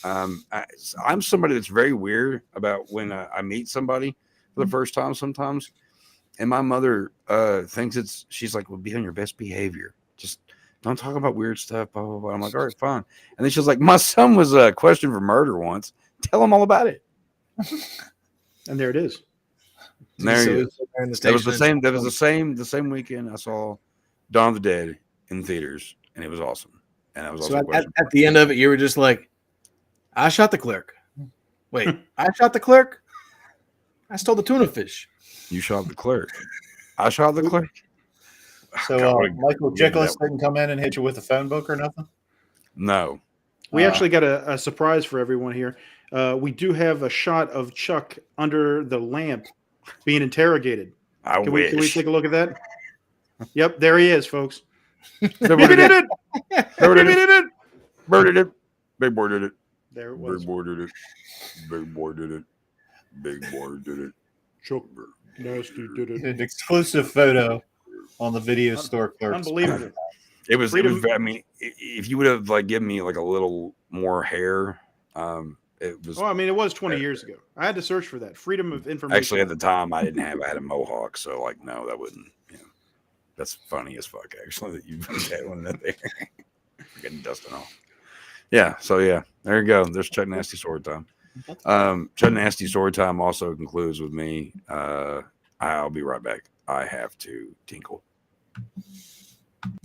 I'm somebody that's very weird about when I meet somebody for the first time sometimes. And my mother thinks she's like, well, be on your best behavior. Just don't talk about weird stuff, blah, blah, blah. I'm like, all right, fine. And then she's like, my son was questioned for murder once. Tell him all about it. And there it is. And there he is. That was the same weekend I saw Dawn of the Dead in theaters, and it was awesome. And I was also at the end of it, you were just like, I shot the clerk. Wait, I shot the clerk? I stole the tuna fish. You shot the clerk. I shot the clerk. So Michael Chiklis didn't come in and hit you with a phone book or nothing? No. We actually got a surprise for everyone here. We do have a shot of Chuck under the lamp being interrogated. Can we take a look at that? Yep, there he is, folks. Big boy did it. Big boy did it. There it was. Big boy did it. Big boy did it. Big boy did it. Chuck Nasty did it. An exclusive photo on the video store clerks. Unbelievable. It was. I mean, if you would have like given me like a little more hair, it was. Well, I mean, it was 20 years ago. I had to search for that freedom of information. Actually, at the time, I had a mohawk, so like, no, that wouldn't. You know, that's funny as fuck. Actually, that you had one that there, getting dusting off. Yeah. So yeah, there you go. There's Chuck Nasty Sword Time. Chuck Nasty Sword Time also concludes with me. I'll be right back. I have to tinkle.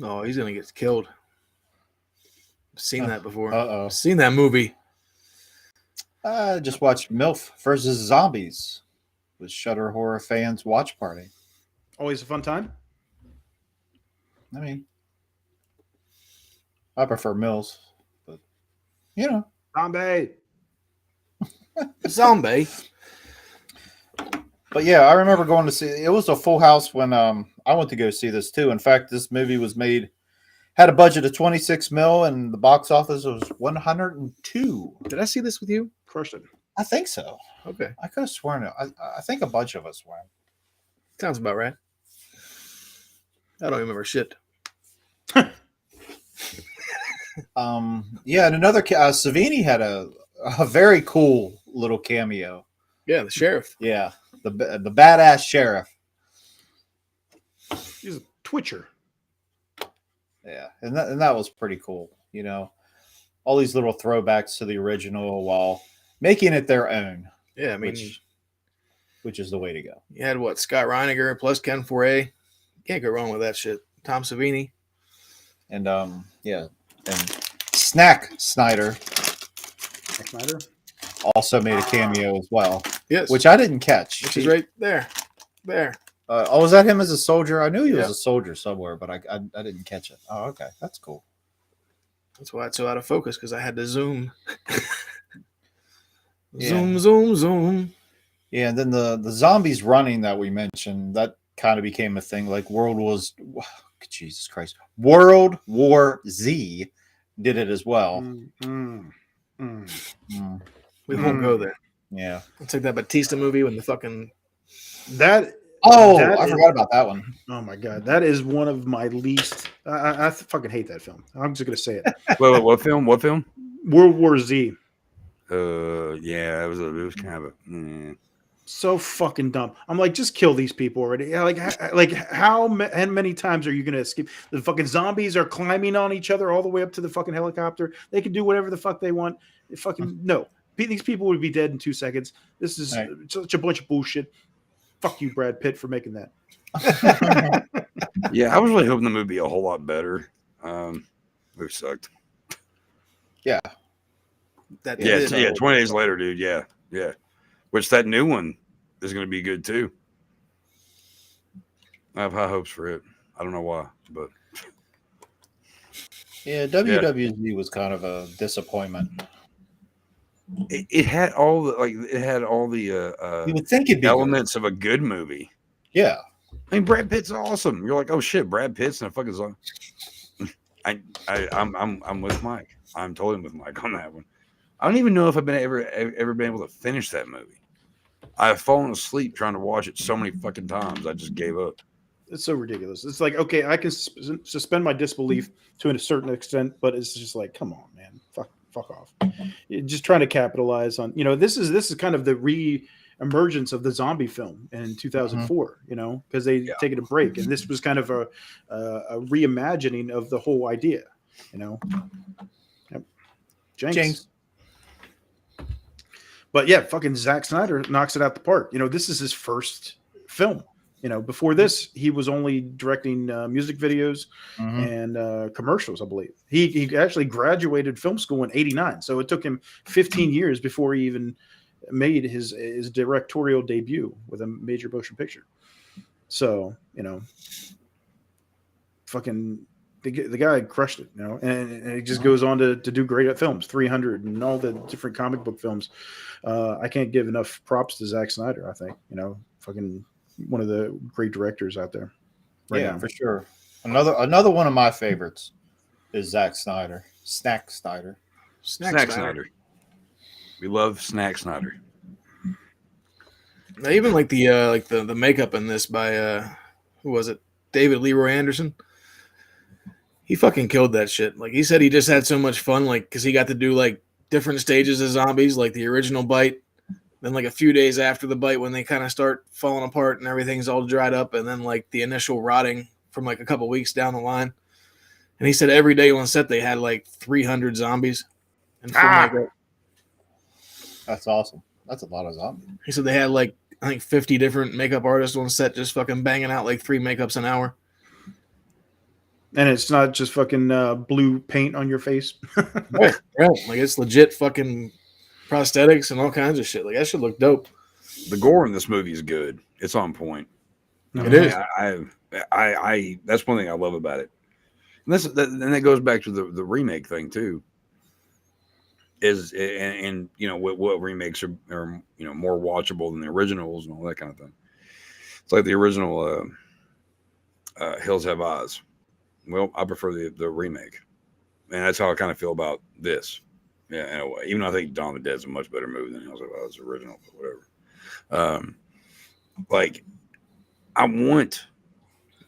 Oh, he's gonna get killed. I've seen that before. Uh-oh. Seen that movie. I just watched MILF versus Zombies with Shudder Horror Fans Watch Party. Always a fun time. I mean, I prefer Mills, but you know. Zombie. But yeah, I remember going to see it was a full house when I went to go see this too. In fact, this movie was had a budget of 26 mil and the box office was 102. Did I see this with you? Crushed it. I think so. Okay. I could have sworn I think a bunch of us went. Sounds about right. I don't remember shit. Yeah, and another Savini had a very cool little cameo. Yeah, the sheriff. Yeah, the badass sheriff. He's a twitcher. Yeah, and that was pretty cool. You know, all these little throwbacks to the original while making it their own. Yeah, I mean, which is the way to go. You had what? Scott Reiniger plus Ken Foray. Can't go wrong with that shit. Tom Savini. And yeah, and Snack Snyder. Also made a cameo as well. Yes. Which I didn't catch. Which is right there. There. Was that him as a soldier? I knew he was a soldier somewhere, but I didn't catch it. Oh, okay. That's cool. That's why it's so out of focus, because I had to zoom. Yeah. Zoom. Yeah, and then the zombies running that we mentioned, that kind of became a thing. Like Jesus Christ. World War Z did it as well. We won't go there. Yeah. It's like that Batista movie when the fucking I forgot about that one. Oh my god, that is one of my least. I fucking hate that film. I'm just gonna say it. Wait, what film? What film? World War Z. Yeah, it was kind of so fucking dumb. I'm like, just kill these people already. Like how many times are you gonna escape? The fucking zombies are climbing on each other all the way up to the fucking helicopter. They can do whatever the fuck they want. No. These people would be dead in 2 seconds. This is such a bunch of bullshit. Fuck you, Brad Pitt, for making that. Yeah, I was really hoping the movie would be a whole lot better. Movie sucked. Yeah. 20 days later, dude. Yeah. Which that new one is going to be good too. I have high hopes for it. I don't know why, but Yeah, WWZ was kind of a disappointment. It had all the you would think it'd be elements of a good movie. Yeah. I mean, Brad Pitt's awesome. You're like, oh shit, Brad Pitt's in a fucking song. I'm with Mike. I'm totally with Mike on that one. I don't even know if I've ever been able to finish that movie. I've fallen asleep trying to watch it so many fucking times. I just gave up. It's so ridiculous. It's like, okay, I can suspend my disbelief to a certain extent, but it's just like, come on, man, fuck off. You're just trying to capitalize on, this is kind of the re-emergence of the zombie film in 2004, because they taken a break, and this was kind of a reimagining of the whole idea, Yep. Jinx. But yeah, fucking Zack Snyder knocks it out the park. This is his first film. Before this, he was only directing music videos and commercials, I believe. He actually graduated film school in '89, so it took him 15 years before he even made his directorial debut with a major motion picture. So, fucking the guy crushed it, and he just goes on to do great at films, 300 and all the different comic book films. I can't give enough props to Zack Snyder. I think, fucking one of the great directors out there. Right now. For sure. Another one of my favorites is Zack Snyder. Snack Snyder. Snack Snyder. We love Snack Snyder. Now, even like the makeup in this by who was it? David Leroy Anderson. He fucking killed that shit. Like, he said he just had so much fun, like, because he got to do like different stages of zombies, like the original bite. Then like a few days after the bite when they kind of start falling apart and everything's all dried up, and then like the initial rotting from like a couple weeks down the line. And he said every day on set they had like 300 zombies. And that's awesome. That's a lot of zombies. He said they had like, I think 50 different makeup artists on set just fucking banging out like 3 makeups an hour. And it's not just fucking blue paint on your face. Right. Like, it's legit fucking prosthetics and all kinds of shit. Like, that should look dope. The gore in this movie is good. It's on point. It is. I that's one thing I love about it. And that goes back to the remake thing too. And what remakes are more watchable than the originals and all that kind of thing. It's like the original Hills Have Eyes. Well, I prefer the remake, and that's how I kind of feel about this. Yeah, in a way. Even though I think Dawn of the Dead is a much better movie than Hills Have Eyes original, but whatever. Like, I want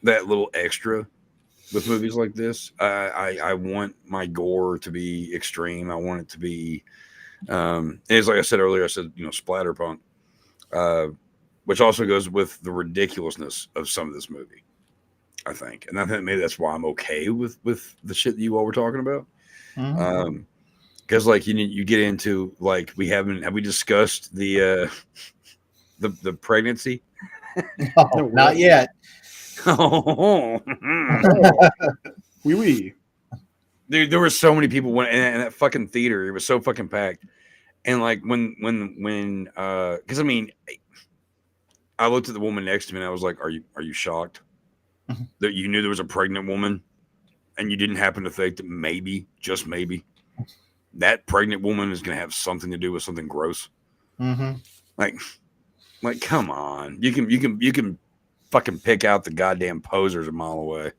that little extra with movies like this. I want my gore to be extreme. I want it to be, it's like I said earlier. I said splatterpunk, which also goes with the ridiculousness of some of this movie. I think, and I think maybe that's why I'm okay with the shit that you all were talking about. Because like you get into like have we discussed the pregnancy? No, not yet. Oh, oui. Dude, there were so many people in that fucking theater. It was so fucking packed. And like when because I mean, I looked at the woman next to me and I was like, "Are you shocked that you knew there was a pregnant woman, and you didn't happen to think that maybe, just maybe, that pregnant woman is going to have something to do with something gross?" Like, come on, you can fucking pick out the goddamn posers a mile away.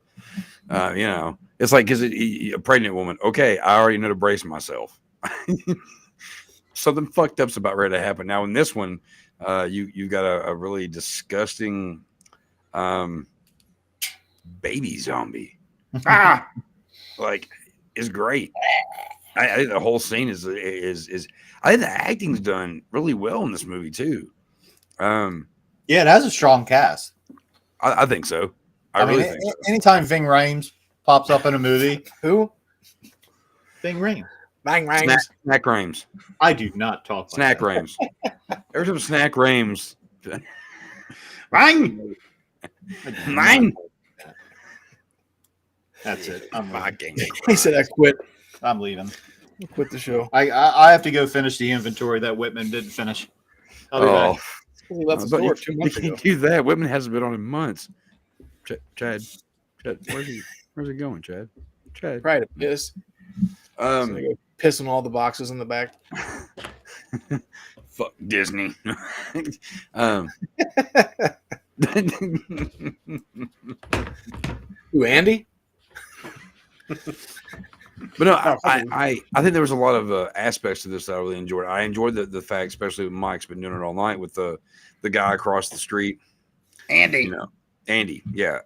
It's like, because a pregnant woman, okay, I already know to brace myself. Something fucked up's about ready to happen. Now in this one, you got a really disgusting baby zombie. Like, is great. I think the whole scene is I think the acting's done really well in this movie too. Yeah, it has a strong cast. I think so. I really think so. Anytime Ving Rhames pops up in a movie, who? Ving Rhames. Bang Rhames. Snack Rhames. I do not talk like Snack that. Rhames. Every time Snack Rhames. Bang! Mine. That's it. He said, "I quit. I'm leaving. I'll quit the show." I have to go finish the inventory that Whitman didn't finish. I'll be back. He left the store 2 months ago. Do that. Whitman hasn't been on in months. Chad, where's he going, Chad? Chad. Probably to piss. So they go piss on all the boxes in the back. Fuck Disney. Who, Andy? But no, I think there was a lot of aspects to this that I really enjoyed. I enjoyed the fact, especially with Mike's been doing it all night with the guy across the street, Andy. Andy, yeah.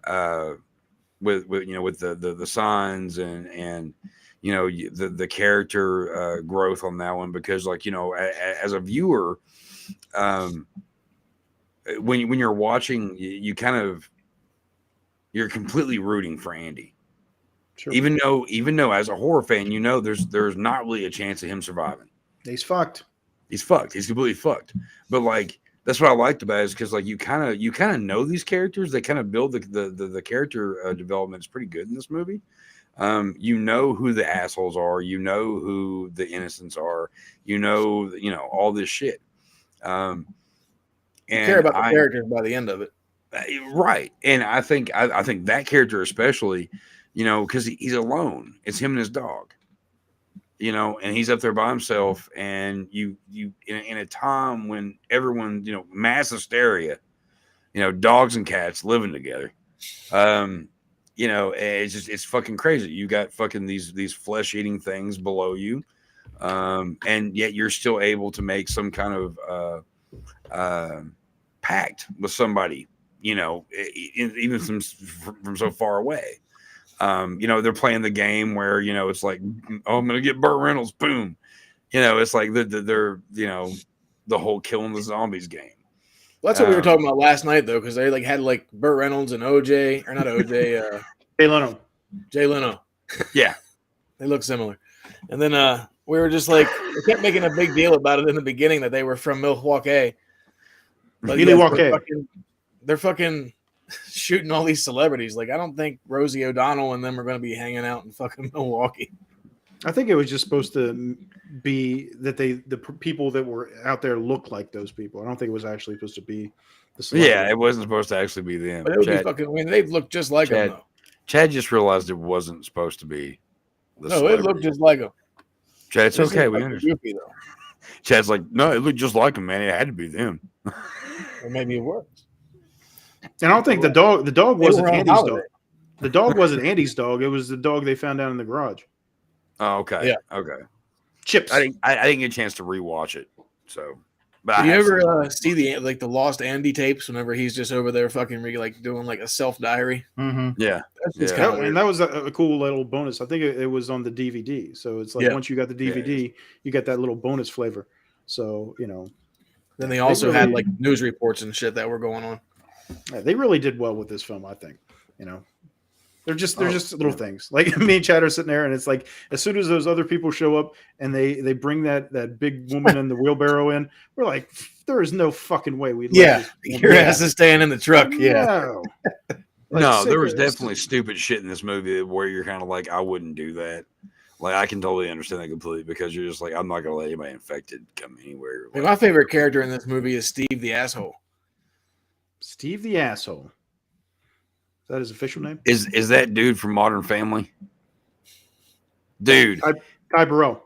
With the signs and the character growth on that one, because as a viewer, when you're watching, you're completely rooting for Andy. Sure. Even though as a horror fan, there's not really a chance of him surviving. He's fucked. He's fucked. He's completely fucked. But that's what I liked about it, is because you kind of know these characters. They kind of build the character development is pretty good in this movie. You know who the assholes are. You know who the innocents are. All this shit. And you care about the characters by the end of it, right? And I think that character especially. Because he's alone. It's him and his dog. And he's up there by himself. And you in a time when everyone, mass hysteria, dogs and cats living together. It's fucking crazy. You got fucking these flesh eating things below you, and yet you're still able to make some kind of pact with somebody. Even from so far away. They're playing the game where, it's like, oh, I'm going to get Burt Reynolds. Boom. It's like they're the whole killing the zombies game. Well, that's what we were talking about last night, though, because they had Burt Reynolds and OJ, or not OJ, Jay Leno. Yeah. They look similar. And then we were just we kept making a big deal about it in the beginning that they were from Milwaukee. But they're fucking shooting all these celebrities. I don't think Rosie O'Donnell and them are going to be hanging out in fucking Milwaukee. I think it was just supposed to be that the people that were out there looked like those people. I don't think it was actually supposed to be the celebrity. Yeah, it wasn't supposed to actually be them. But it would be fucking. They look just like them, though. Chad just realized it wasn't supposed to be. It looked just like them. Chad, it's okay. We understand. Goofy, Chad's like, no, it looked just like them, man. It had to be them. Or maybe it was. And I don't think the dog wasn't Andy's dog. The dog wasn't Andy's dog. It was the dog they found down in the garage. Oh, okay. Yeah. Okay. Chips. I didn't get a chance to rewatch it. So, but do you ever see the lost Andy tapes whenever he's just over there fucking doing a self diary? Mm-hmm. Yeah. And that was a cool little bonus. I think it was on the DVD. So it's once you got the DVD, you get that little bonus flavor. So, Then they also had news reports and shit that were going on. Yeah, they really did well with this film, I think. They're just little things. Like me and Chad are sitting there, and it's like as soon as those other people show up and they bring that big woman in the wheelbarrow in, we're like, there is no fucking way we'd let this your ass is staying in the truck. No. No, there was definitely stupid shit in this movie where you're kind of like, I wouldn't do that. I can totally understand that completely, because you're just like, I'm not gonna let anybody infected come anywhere. My favorite character in this movie is Steve the Asshole. Steve the Asshole. Is that his official name? Is that dude from Modern Family? Dude. Guy Burrell.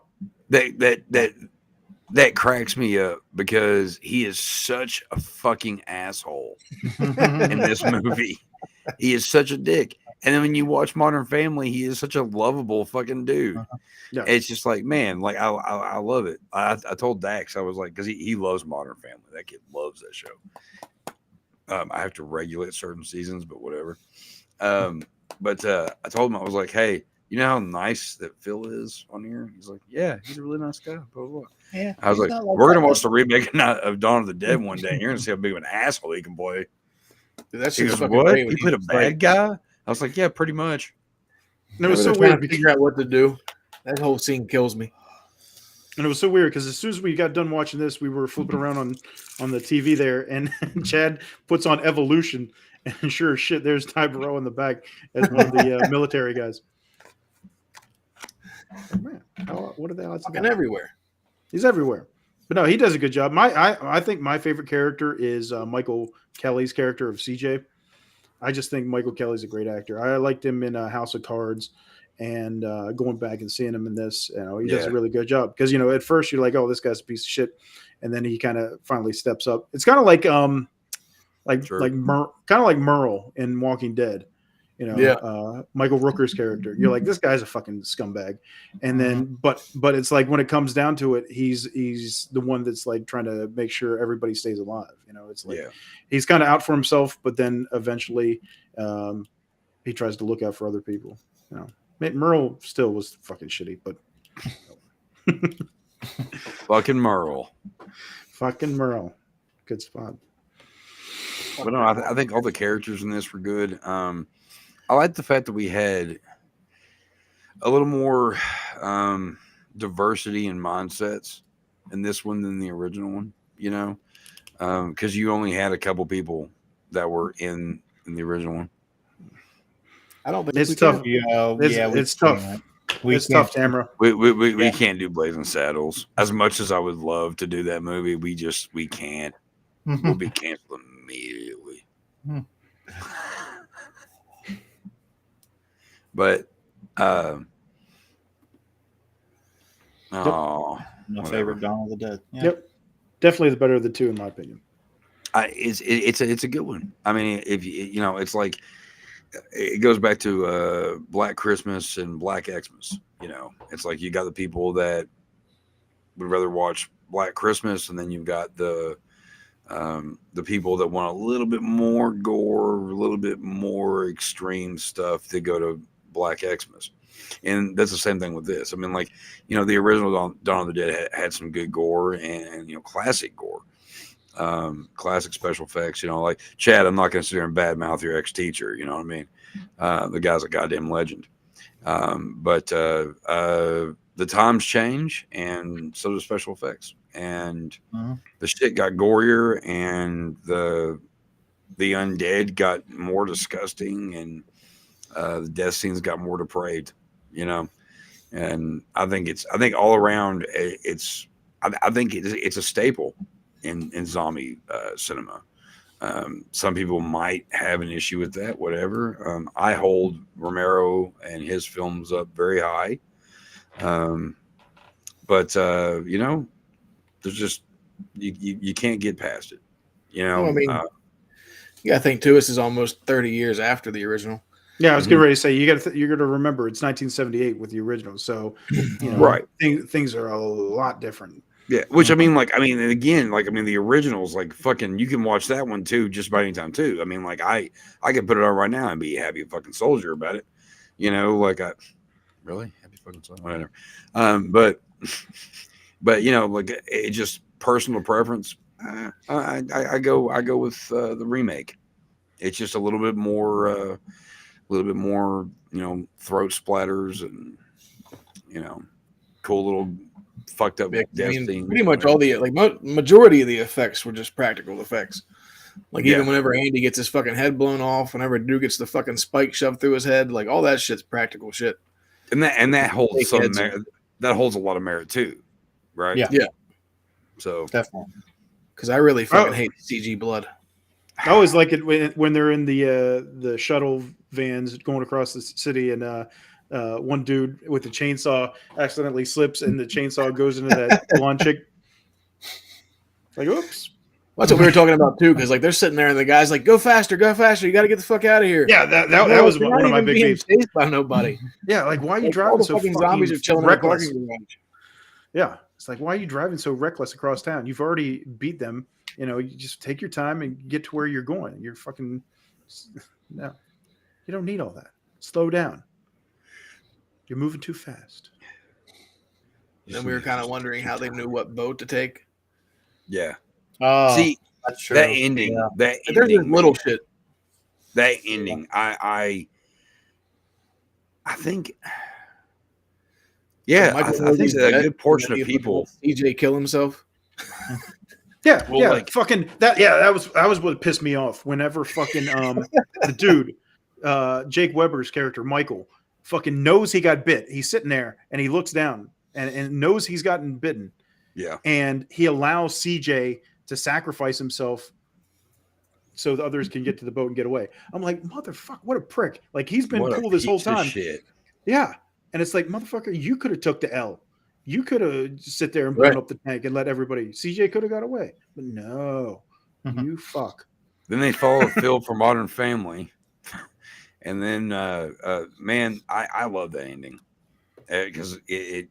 That cracks me up, because he is such a fucking asshole in this movie. He is such a dick. And then when you watch Modern Family, he is such a lovable fucking dude. Yeah. It's just like, man, I love it. I told Dax, I was like, because he loves Modern Family. That kid loves that show. I have to regulate certain seasons, but whatever. But I told him, I was like, hey, you know how nice that Phil is on here? He's like, yeah, he's a really nice guy. Blah, blah, blah. Yeah, I was like, we're going to watch the remake of Dawn of the Dead one day, and you're going to see how big of an asshole he can play. Dude, that's he goes, what? He played a bad guy? I was like, yeah, pretty much. And it was so weird to figure out what to do. That whole scene kills me. And it was so weird because as soon as we got done watching this, we were flipping around on the TV there, and Chad puts on Evolution, and sure as shit, there's Ty Burrell in the back as one of the military guys. Oh, man, what are the odds? Fucking everywhere. He's everywhere. But no, he does a good job. I think my favorite character is Michael Kelly's character of CJ. I just think Michael Kelly's a great actor. I liked him in House of Cards, and going back and seeing him in this, he does a really good job. Because at first you're like, oh, this guy's a piece of shit, and then he kind of finally steps up. It's kind of like Merle in Walking Dead. Michael Rooker's character. You're like, this guy's a fucking scumbag, and then but it's like when it comes down to it, he's the one that's like trying to make sure everybody stays alive. It's like he's kind of out for himself, but then eventually he tries to look out for other people. Merle still was fucking shitty, but fucking Merle, good spot. But no, I think all the characters in this were good. I like the fact that we had a little more diversity in mindsets in this one than the original one, because you only had a couple people that were in the original one. I don't think it's tough. It's tough. It's tough, Tamara. We can't do Blazing Saddles. As much as I would love to do that movie, we can't. We'll be canceled immediately. But my favorite Dawn of the Dead. Yep, definitely the better of the two in my opinion. It's a good one. I mean, if it's like it goes back to Black Christmas and Black Xmas. It's like you got the people that would rather watch Black Christmas, and then you've got the people that want a little bit more gore, a little bit more extreme stuff that go to Black Xmas. And that's the same thing with this. I mean, like, the original Dawn of the Dead had some good gore and classic gore, classic special effects. Like Chad, I'm not going to sit here and badmouth your ex-teacher. You know what I mean? The guy's a goddamn legend. But the times change, and so do special effects. And the shit got gorier, and the undead got more disgusting, and the death scenes got more depraved, and I think all around it's a staple in zombie cinema. Some people might have an issue with that, whatever. I hold Romero and his films up very high. But there's just, you can't get past it, I mean, I think too, this is almost 30 years after the original. Yeah, I was getting ready to say you're gonna remember it's 1978 with the original, so right, things are a lot different. Yeah, which again, the originals, like fucking, you can watch that one too just about any time too. I mean, like I can put it on right now and be a happy fucking soldier about it, really happy fucking soldier, whatever. But like it just personal preference. I go with the remake. It's just a little bit more, throat splatters and cool little fucked up death scene. Pretty much all the majority of the effects were just practical effects. Like even whenever Andy gets his fucking head blown off, whenever Dude gets the fucking spike shoved through his head, like all that shit's practical shit. And that holds some merit. That holds a lot of merit too, right? Yeah. So definitely, because I really fucking hate CG blood. I always like it when they're in the shuttle vans going across the city, and one dude with the chainsaw accidentally slips, and the chainsaw goes into that blonde chick. Like, oops. That's what we were talking about too, because like they're sitting there, and the guy's like, "Go faster! You got to get the fuck out of here." Yeah, that was one of my big beefs. Chased by nobody. Yeah, like why are you driving so fucking zombies are chilling reckless? In the parking garage. Yeah, it's like, why are you driving so reckless across town? You've already beat them. You just take your time and get to where you're going. You're fucking no. You don't need all that. Slow down. You're moving too fast. And then we were kind of wondering how they knew what boat to take. Yeah. See, that's true. That ending. Yeah. That there's ending, just little shit. That ending. I think. Yeah, I think that a good portion of people. CJ kill himself. Yeah, well, yeah, like, fucking that. Yeah, that was what pissed me off. Whenever fucking the dude, Jake Weber's character Michael, fucking knows he got bit. He's sitting there and he looks down and knows he's gotten bitten. Yeah, and he allows CJ to sacrifice himself so the others can get to the boat and get away. I'm like, motherfucker, what a prick! Like he's been What a cool this whole piece of time. shit. Yeah, and it's like, motherfucker, you could have took the L. You could have sit there and blown up the tank and let everybody. CJ could have got away, but no, you fuck. Then they followed Phil for Modern Family, and then man, I love the ending because it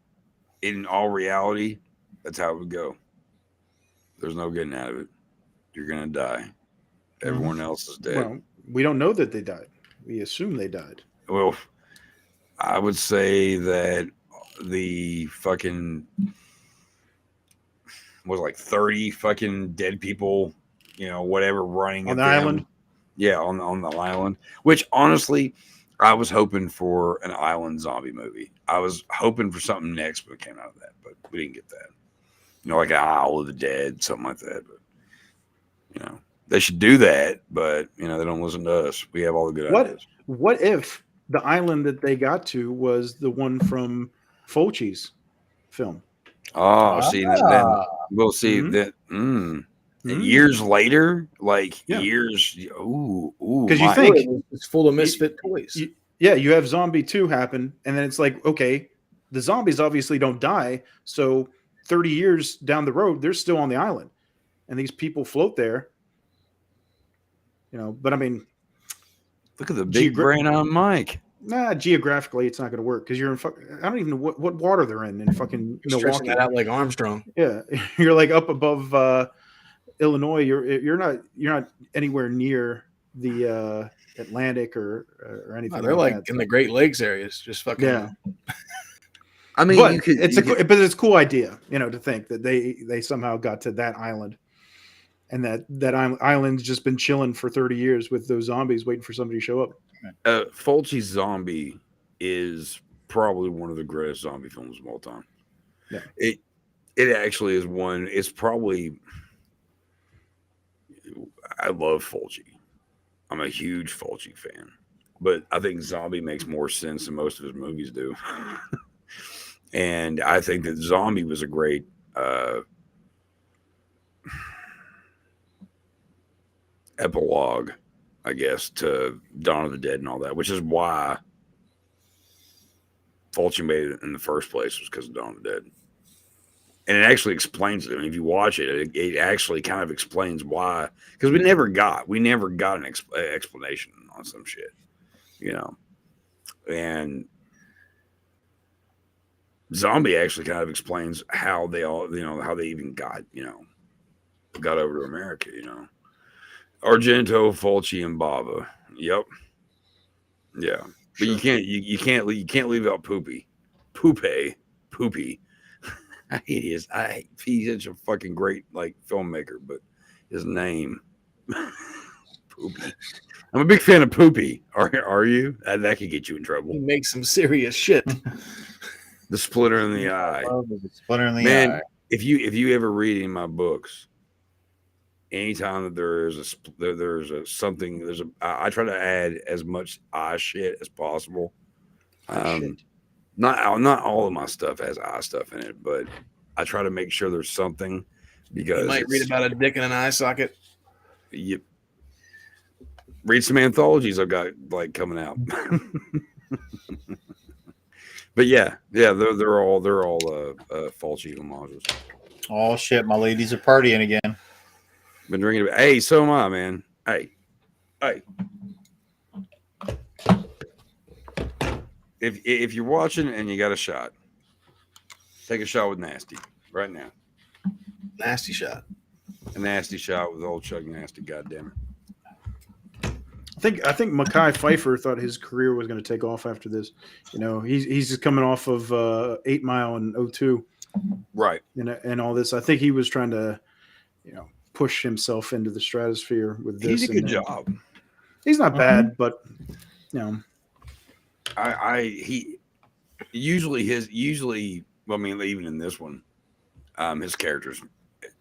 in all reality, that's how it would go. There's no getting out of it. You're gonna die. Everyone else is dead. Well, we don't know that they died. We assume they died. Well, I would say that the fucking was like 30 fucking dead people, whatever, running on the island. Yeah, on the island. Which honestly, I was hoping for an island zombie movie. I was hoping for something next, but it came out of that. But we didn't get that. Like an Isle of the Dead, something like that. But they should do that. But they don't listen to us. We have all the good ideas. What if the island that they got to was the one from Fulci's film? Oh, see, then we'll see that. And years later, years, because you think it's full of misfit toys. You have Zombie 2 happen, and then it's like, okay, the zombies obviously don't die, so 30 years down the road, they're still on the island, and these people float there. But I mean, look at the big brain on Mike. Nah, geographically, it's not going to work because you're in. I don't even know what water they're in fucking Milwaukee. That out like Armstrong. Yeah, you're like up above Illinois. You're not anywhere near the Atlantic or anything. No, they're like in the Great Lakes areas, just fucking. Yeah. I mean, but it's a cool idea, to think that they somehow got to that island, and that island's just been chilling for 30 years with those zombies waiting for somebody to show up. Fulci's Zombie is probably one of the greatest zombie films of all time. Yeah. It actually is one. It's probably. I love Fulci. I'm a huge Fulci fan, but I think Zombie makes more sense than most of his movies do. And I think that Zombie was a great epilogue, I guess, to Dawn of the Dead and all that, which is why Fulci made it in the first place, was because of Dawn of the Dead. And it actually explains it. I mean, if you watch it, it actually kind of explains why. Because we never got an explanation on some shit, And Zombie actually kind of explains how they all, how they even got over to America, Argento, Fulci, and Bava. Yep. Yeah. But sure. you can't leave out Poopy. He's such a fucking great filmmaker, but his name Poopy. I'm a big fan of Poopy. Are you? That could get you in trouble. He makes some serious shit. The splinter in the eye. The splinter in the eye. If you ever read any of my books, anytime that I try to add as much eye shit as possible. Not all of my stuff has eye stuff in it, but I try to make sure there's something, because you might read about a dick in an eye socket. Yep. Read some anthologies I've got coming out. But yeah, they're all Fulci homages. Oh shit, my ladies are partying again. Been drinking. Hey, so am I, man. Hey. If you're watching and you got a shot, take a shot with Nasty right now. Nasty shot. A nasty shot with old Chuck Nasty. Goddamn it. I think Mekhi Phifer thought his career was going to take off after this. He's just coming off of 8 Mile and 02. Right. And all this. I think he was trying to, push himself into the stratosphere with this. He's a good job. He's not bad, but he usually I mean, even in this one, his characters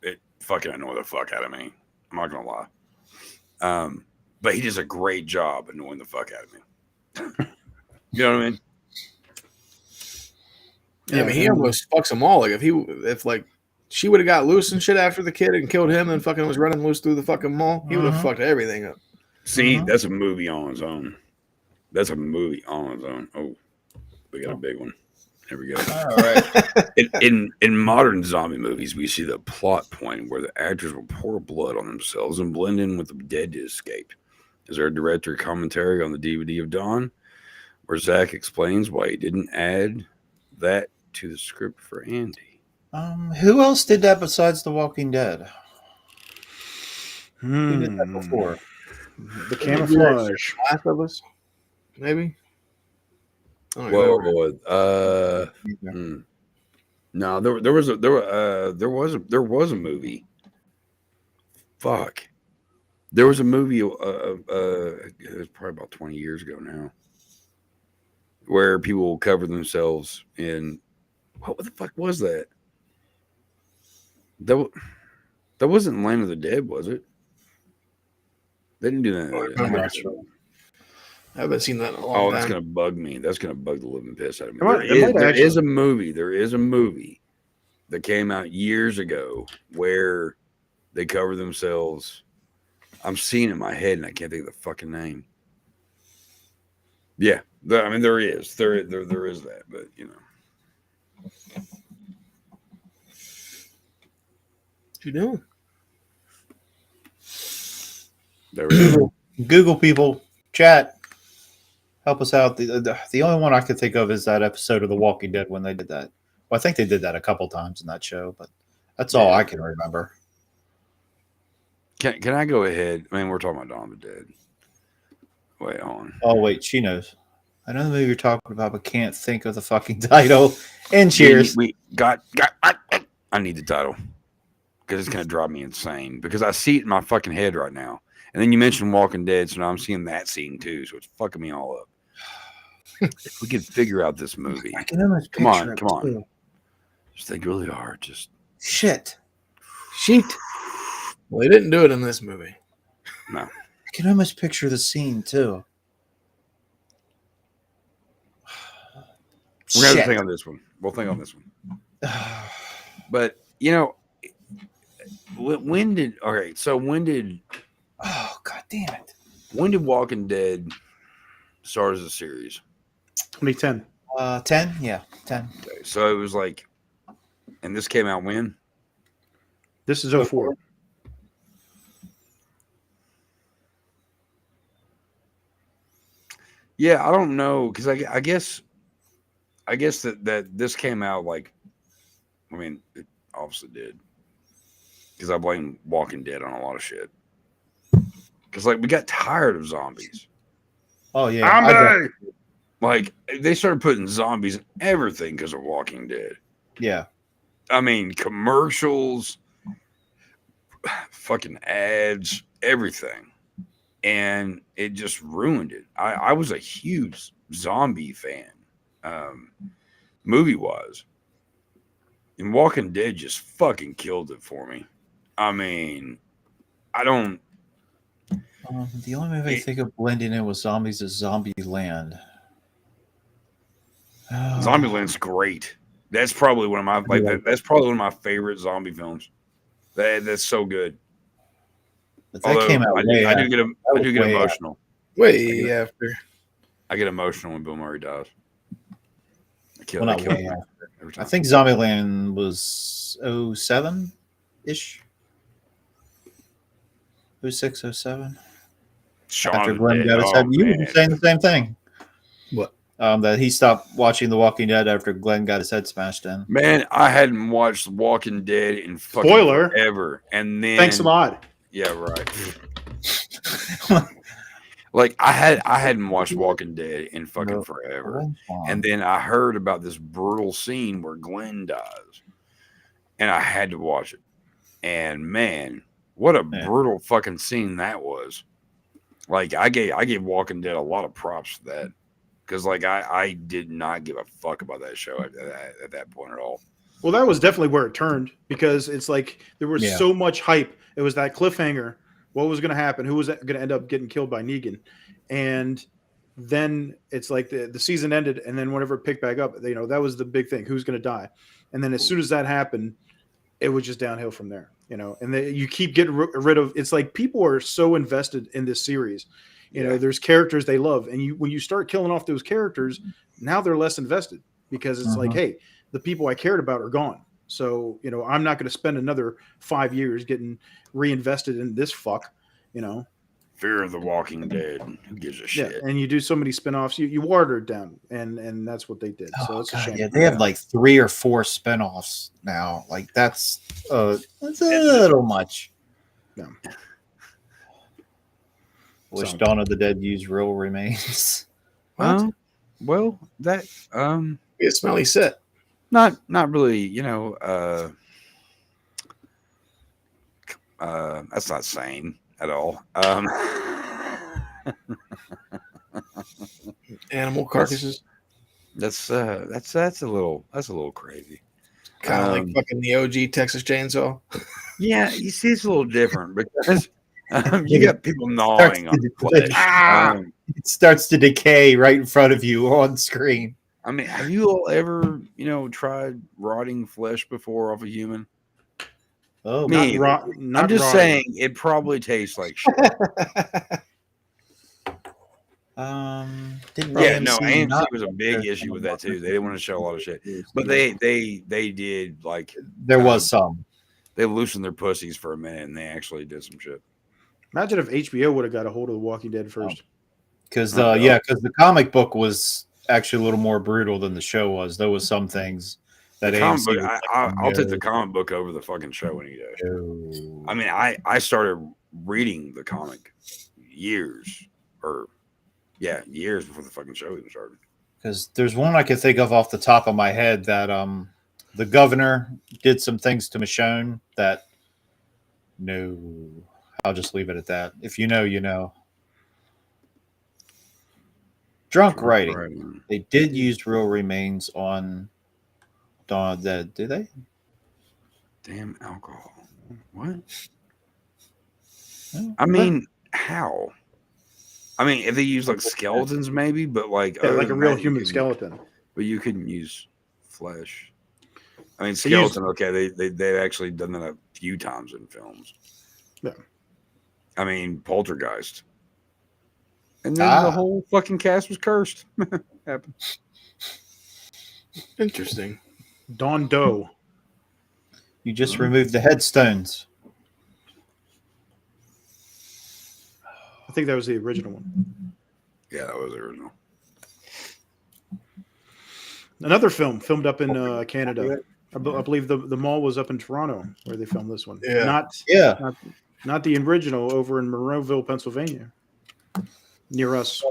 it fucking annoy the fuck out of me. I'm not gonna lie. But he does a great job annoying the fuck out of me. You know what I mean? Yeah, I mean, he almost fucks them all. If she would have got loose and shit after the kid and killed him and fucking was running loose through the fucking mall, he would have fucked everything up. See, that's a movie on its own. That's a movie on its own. Oh, we got a big one. There we go. All right. In modern zombie movies, we see the plot point where the actors will pour blood on themselves and blend in with the dead to escape. Is there a director commentary on the DVD of Dawn where Zach explains why he didn't add that to the script for Andy? Who else did that besides The Walking Dead? Who did that before? The Camouflage. Last of Us, maybe. No, there was a movie. Fuck, there was a movie. It was probably about 20 years ago now, where people will cover themselves in. What the fuck was that? That wasn't Land of the Dead, was it? They didn't do that. I haven't seen that in a long time. That's gonna bug me. That's gonna bug the living piss out of me. There is a movie that came out years ago where they cover themselves. I'm seeing it in my head and I can't think of the fucking name. Yeah, I mean there is that, but you know. What you doing? There we go. Google people, chat. Help us out. The only one I could think of is that episode of The Walking Dead when they did that. Well, I think they did that a couple times in that show, but that's all I can remember. Can I go ahead? I mean, we're talking about Dawn of the Dead. Wait, hold on. Oh, wait, she knows. I know the movie you're talking about, but can't think of the fucking title. And cheers. I need the title because it's going to drive me insane because I see it in my fucking head right now. And then you mentioned Walking Dead, so now I'm seeing that scene too, so it's fucking me all up. If we could figure out this movie. I can almost come on. Too. Just think really hard. Just shit. Well, they didn't do it in this movie. No. I can almost picture the scene too. We're gonna have to think on this one. We'll think on this one. But you know, when did oh god damn it. When did Walking Dead start as a series? 2010. 10? Yeah, 10. Okay, so it was like, and this came out when? This is 04. Yeah, I don't know, because I guess that this came out like, I mean, it obviously did, because I blame Walking Dead on a lot of shit. Because like we got tired of zombies. Oh yeah, like they started putting zombies in everything because of Walking Dead. Yeah, I mean commercials, fucking ads, everything, and it just ruined it. I was a huge zombie fan, movie wise, and Walking Dead just fucking killed it for me. I mean, I don't. The only movie I think of blending in with zombies is Zombieland. Zombieland's great. That's probably one of my that's probably one of my favorite zombie films. That's so good. But that came out I do get emotional. Way after. I get emotional when Bill Murray dies. I think Zombieland was 07-ish. 06, 07. After Glenn got his head, you were saying the same thing. What? That he stopped watching The Walking Dead after Glenn got his head smashed in. Man, I hadn't watched Walking Dead in fucking forever. And then thanks a lot. Yeah, right. Like I hadn't watched Walking Dead in fucking forever. And then I heard about this brutal scene where Glenn dies. And I had to watch it. And man, what a brutal fucking scene that was. Like I gave Walking Dead a lot of props for that. Because like I did not give a fuck about that show at that point at all. Well, that was definitely where it turned, because it's like there was so much hype. It was that cliffhanger. What was going to happen? Who was going to end up getting killed by Negan? And then it's like the season ended, and then whenever it picked back up, that was the big thing. Who's going to die? And then as soon as that happened, it was just downhill from there, and you keep getting rid of. It's like people are so invested in this series. There's characters they love, and when you start killing off those characters, now they're less invested because it's like, hey, the people I cared about are gone. So I'm not going to spend another 5 years getting reinvested in this fuck. Fear of the Walking Dead. Who gives a shit? Yeah, and you do so many spinoffs, you water it down, and that's what they did. So it's a shame. Yeah, they have like 3 or 4 spinoffs now. Like that's a little much. Yeah. Wish Dawn of the Dead used real remains. Well, that be a smelly set. Not really. That's not sane at all. Animal carcasses. That's a little crazy. Kind of like fucking the OG Texas Chainsaw. Yeah, you see, it's a little different because you got people gnawing on flesh. It starts to decay right in front of you on screen. I mean, have you all ever, tried rotting flesh before off a human? Oh, I'm just saying it probably tastes like shit. AMC was a big issue with that too. They didn't want to show a lot of shit, but they did like there was some. They loosened their pussies for a minute and they actually did some shit. Imagine if HBO would have got a hold of The Walking Dead first. Because the comic book was actually a little more brutal than the show was. There was some things that I'll take the comic book over the fucking show any day. No. I mean, I started reading the comic years before the fucking show even started. Because there's one I can think of off the top of my head that the governor did some things to Michonne that I'll just leave it at that. If you know, you know. Drunk writing. They did use real remains on Dawn of the Dead, did they? Damn alcohol. What? I mean, how? I mean, if they use like skeletons, maybe, but like like a real human skeleton. But you couldn't use flesh. I mean, skeleton. Okay, they've actually done that a few times in films. Yeah. I mean, Poltergeist. And then the whole fucking cast was cursed. Happened. Interesting. Dawn Doe. You just removed the headstones. I think that was the original one. Yeah, that was the original. Another film filmed up in Canada. I believe the mall was up in Toronto where they filmed this one. Yeah. Not the original over in Monroeville, Pennsylvania. Near us.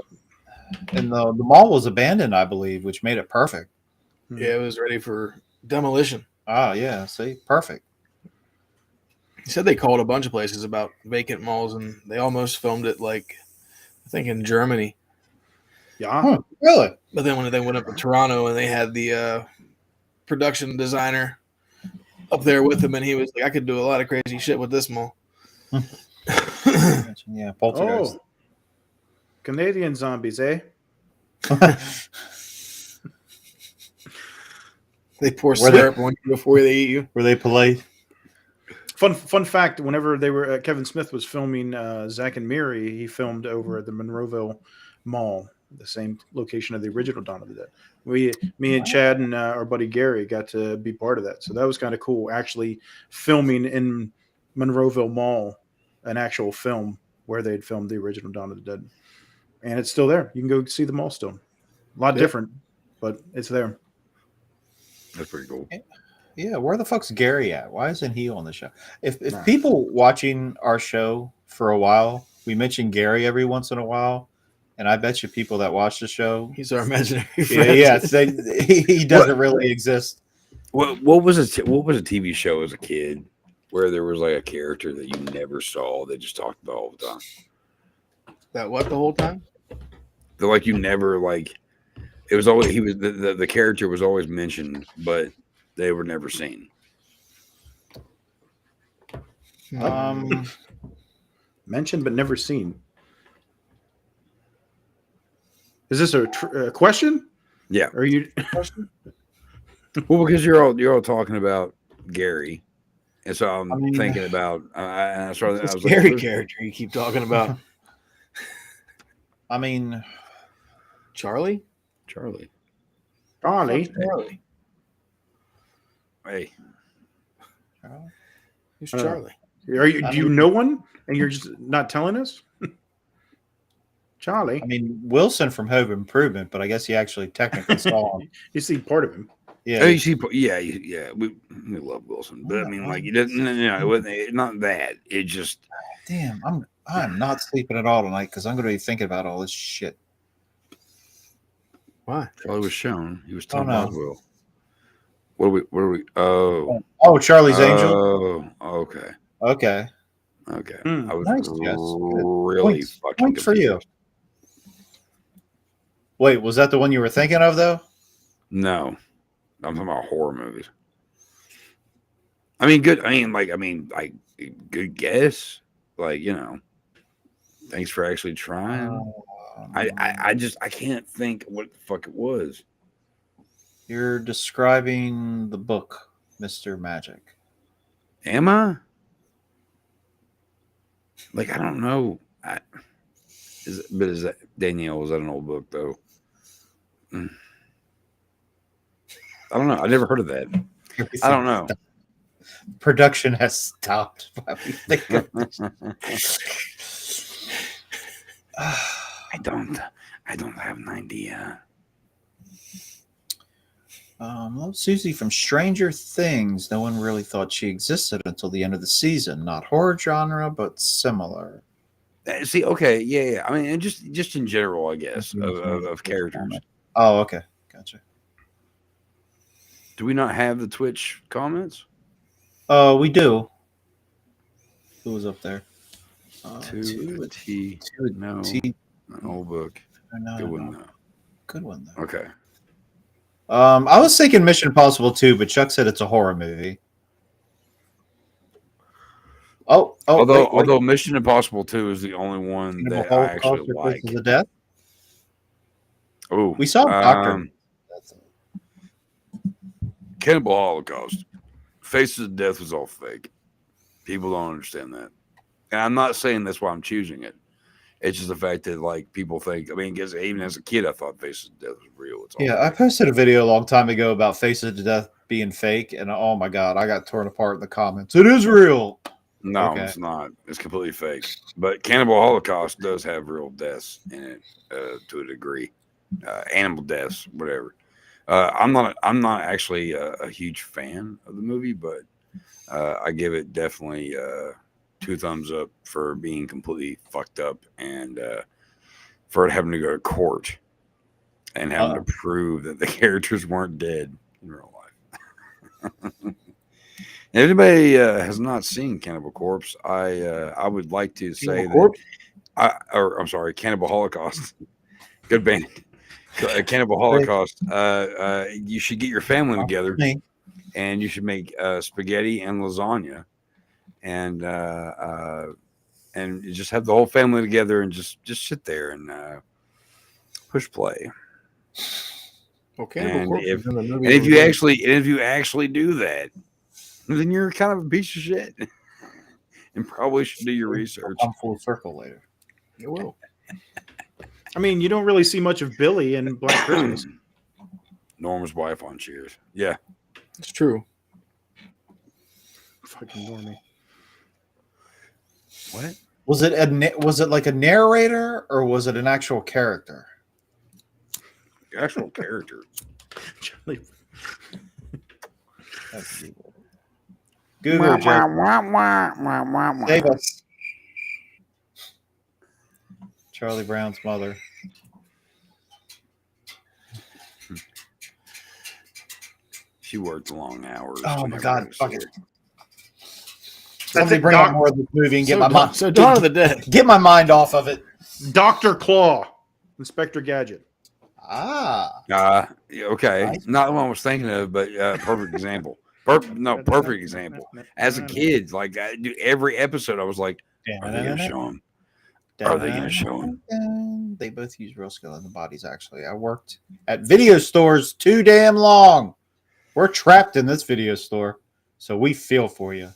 And the mall was abandoned, I believe, which made it perfect. Yeah, it was ready for demolition. Ah, yeah. See, perfect. He said they called a bunch of places about vacant malls, and they almost filmed it, like, I think in Germany. Yeah. Huh, really? But then when they went up to Toronto and they had the production designer up there with them, and he was like, I could do a lot of crazy shit with this mall. Yeah, Poltergeist. Oh. Canadian zombies, eh? They pour syrup on you before they eat you. Were they polite? Fun fact, whenever they were Kevin Smith was filming Zack and Miri, he filmed over at the Monroeville Mall, the same location of the original Dawn of the Dead. Me and Chad and our buddy Gary got to be part of that. So that was kind of cool, actually filming in Monroeville Mall, an actual film where they'd filmed the original Dawn of the Dead. And it's still there. You can go see the mall still. A lot different, but it's there. That's pretty cool. Yeah, where the fuck's Gary at? Why isn't he on the show? If people watching our show for a while, we mention Gary every once in a while, and I bet you people that watch the show, he's our imaginary friend. Yeah, he doesn't really exist. What was a TV show as a kid where there was like a character that you never saw, they just talked about all the time? That what the whole time? They're like you never like. It was always the character was always mentioned, but they were never seen. Mentioned but never seen. Is this a question? Yeah. Are you? Well, because you're all talking about Gary, And so I'm thinking about. I was scary like, character you keep talking about. I mean, Charlie. Charlie. Hey, Who's Charlie? Do you know one and you're just not telling us? Charlie. I mean, Wilson from Home Improvement, but I guess he actually technically saw him. You see part of him. Yeah. oh, you see, yeah. We love Wilson, but I mean, like, it doesn't. No, it wasn't. Not that. It just. Damn, I'm not sleeping at all tonight because I'm going to be thinking about all this shit. Why? Charlie was shown. He was Tom no. Boswell. What are we? Oh, Charlie's Angel. Oh, okay. Okay. I was Nice, Jess. really fucking Points for you. Wait, was that the one you were thinking of, though? No, I'm talking about horror movies. I mean, good. Good guess. Like, thanks for actually trying. I can't think what the fuck it was. You're describing the book, Mr. Magic. Am I? Like, I don't know. Is that Danielle? Was that an old book though? I don't know. I never heard of that. I don't know. Production has stopped while we think of this. I don't have an idea. Susie from Stranger Things. No one really thought she existed until the end of the season. Not horror genre, but similar. See, okay, yeah. I mean, just in general, I guess, of characters. Oh, okay, gotcha. Do we not have the Twitch comments? We do. Who was up there? No, an old book. No, Good one though. Good one though. Okay. I was thinking Mission Impossible 2, but Chuck said it's a horror movie. Although Mission Impossible 2 is the only one that I actually like. The Death. Oh, we saw Doctor. Cannibal Holocaust. Faces of Death was all fake. People don't understand that, and I'm not saying that's why I'm choosing it. It's just the fact that, like, people think. I mean, because even as a kid, I thought Faces of Death was real. It's all I posted a video a long time ago about Faces of Death being fake, and oh my god, I got torn apart in the comments. It is real. No, it's not. It's completely fake. But Cannibal Holocaust does have real deaths in it to a degree, animal deaths, whatever. I'm not actually a huge fan of the movie, but I give it definitely 2 thumbs up for being completely fucked up and for it having to go to court and having to prove that the characters weren't dead in real life. If anybody has not seen Cannibal Corpse, I would like to say Cannibal Holocaust. Good band. Cannibal Holocaust. You should get your family together, and you should make spaghetti and lasagna, and you just have the whole family together and just sit there and push play. Okay. And if you actually do that, then you're kind of a piece of shit, and probably should do your research. I'm full circle later. You will. I mean, you don't really see much of Billy in Black Christmas. Norma's wife on Cheers. Yeah, it's true. Fucking Normie. What was it? Was it like a narrator or was it an actual character? Actual character. Google save us. Charlie Brown's mother. She worked long hours. Oh my god! Fuck it. Somebody bring up more of this movie and get my mind. So Dawn of the Dead. Get my mind off of it. Dr. Claw, Inspector Gadget. Okay. Nice. Not the one I was thinking of, but perfect example. Perfect example. As a kid, like every episode, I was like, "Are they going to show him? Are they going to show him?" They both use real skeleton bodies. Actually, I worked at video stores too damn long. We're trapped in this video store, so we feel for you.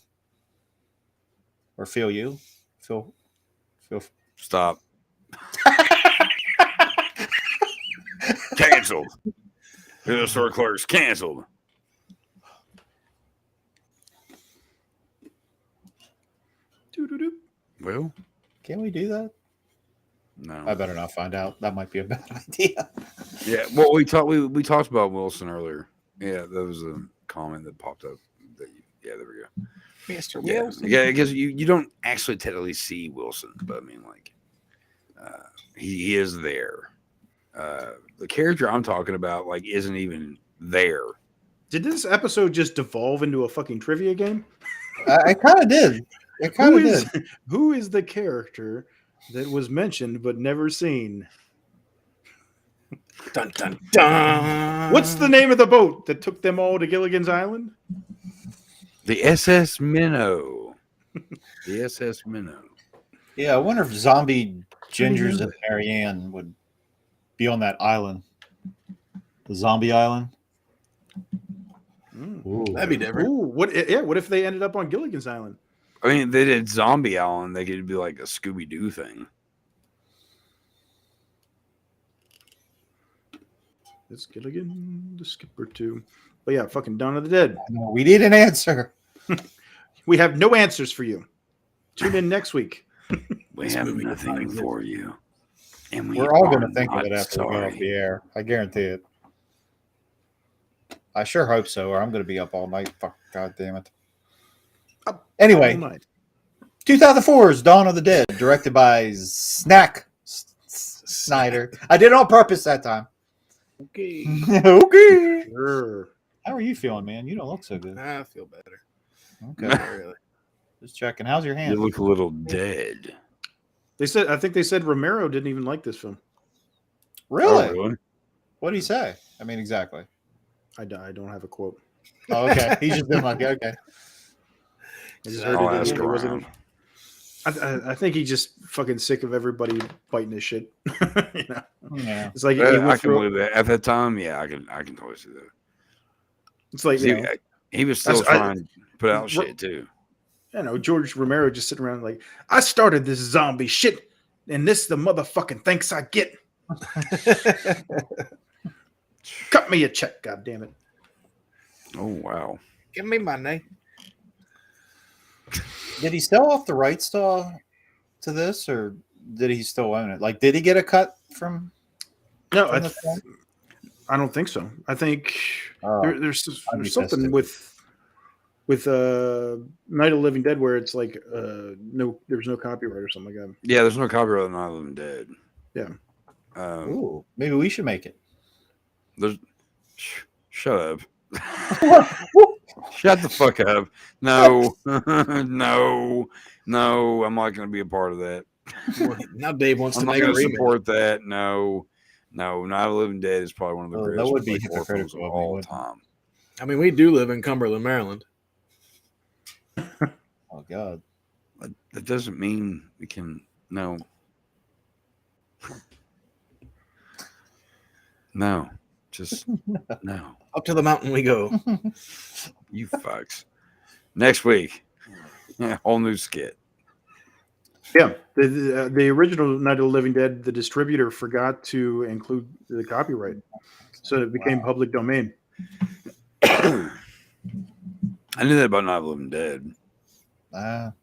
or feel you. Feel. Stop. Canceled. The Store Clerks canceled. Well, can we do that? No, I better not find out. That might be a bad idea. Yeah, well, we talked about Wilson earlier. Yeah, that was a comment that popped up. Yeah, there we go. Mr. Yeah, Wilson. yeah, because you don't actually technically see Wilson, but I mean, like, he is there. The character I'm talking about, like, isn't even there. Did this episode just devolve into a fucking trivia game? I kind of did. It kind of did. Who is the character that was mentioned but never seen? Dun, dun, dun. What's the name of the boat that took them all to Gilligan's Island? The SS Minnow. The SS Minnow. Yeah, I wonder if zombie Gingers and Marianne would be on that island. The zombie island. Ooh, that'd be different. Ooh, what if they ended up on Gilligan's Island? I mean, they did Zombie Island. They could be like a Scooby-Doo thing. It's Gilligan, the skipper too. But yeah, fucking Dawn of the Dead. We need an answer. We have no answers for you. Tune in next week. We have nothing for you. And we're all going to think of it after we go off the air. I guarantee it. I sure hope so, or I'm going to be up all night. Fuck, God damn it. Anyway, 2004's Dawn of the Dead, directed by Snack Snyder. I did it on purpose that time. Okay. Okay. Sure. How are you feeling, man? You don't look so good. I feel better. Okay. Really. Just checking. How's your hand? You look a little dead. I think they said Romero didn't even like this film. Really? Oh, really? What did he say? I mean, exactly. I don't have a quote. Oh, okay. He's just been like, okay. I just heard it wasn't. I think he's just fucking sick of everybody biting his shit. You know? Yeah. It's like I can believe that. At that time, yeah, I can totally see that. It's like he was still trying to put out shit too. You know, George Romero just sitting around like, I started this zombie shit, and this the motherfucking thanks I get. Cut me a check, goddammit. Oh wow. Give me my name. Did he sell off the rights to this, or did he still own it? Like, did he get a cut from? No, I don't think so. I think there's something with Night of the Living Dead where it's like there's no copyright or something like that. Yeah, there's no copyright on Night of the Living Dead. Yeah. Ooh, maybe we should make it. Shut up. Shut the fuck up. No. No. I'm not going to be a part of that. Now Dave wants I'm to not make going a to remake. support that. No. Night of the Living Dead is probably one of the greatest that would be horror films hypocritical of all time. I mean, we do live in Cumberland, Maryland. Oh God. That doesn't mean we can. No. No. Just no. Up to the mountain we go. You fucks. Next week, whole new skit. Yeah, the original Night of the Living Dead, the distributor forgot to include the copyright, so it became public domain. I knew that about Night of the Living Dead. I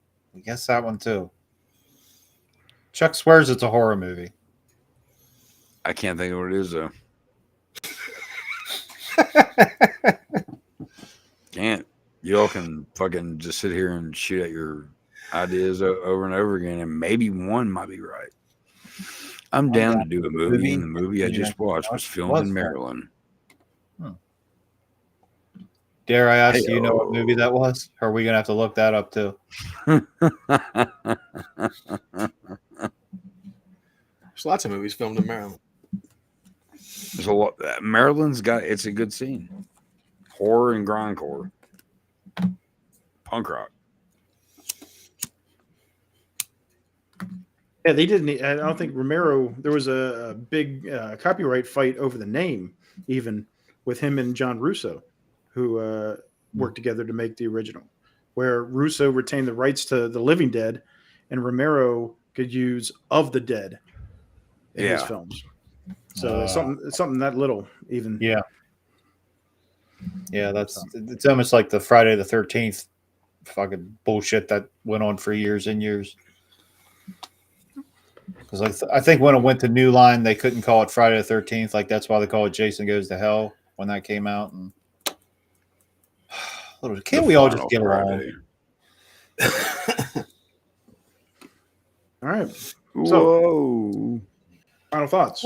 guess that one too. Chuck swears it's a horror movie. I can't think of what it is though. Can't. You all can fucking just sit here and shoot at your ideas over and over again, and maybe one might be right. I'm down to do a movie, and the movie I just watched was filmed in Maryland. Dare I ask, do you know what movie that was? Or are we going to have to look that up too? There's lots of movies filmed in Maryland. There's a lot. Maryland's got it's a good scene. Horror and grindcore. Punk rock. Yeah, they didn't. I don't think Romero. There was a big copyright fight over the name, even with him and John Russo, who worked together to make the original. where Russo retained the rights to The Living Dead, and Romero could use Of the Dead in his films. So it's something that little even. Yeah. Yeah, it's almost like the Friday the 13th fucking bullshit that went on for years and years. Because I think when it went to New Line, they couldn't call it Friday the 13th. Like, that's why they call it Jason Goes to Hell when that came out. And can't we all just get along? All right. So, final thoughts.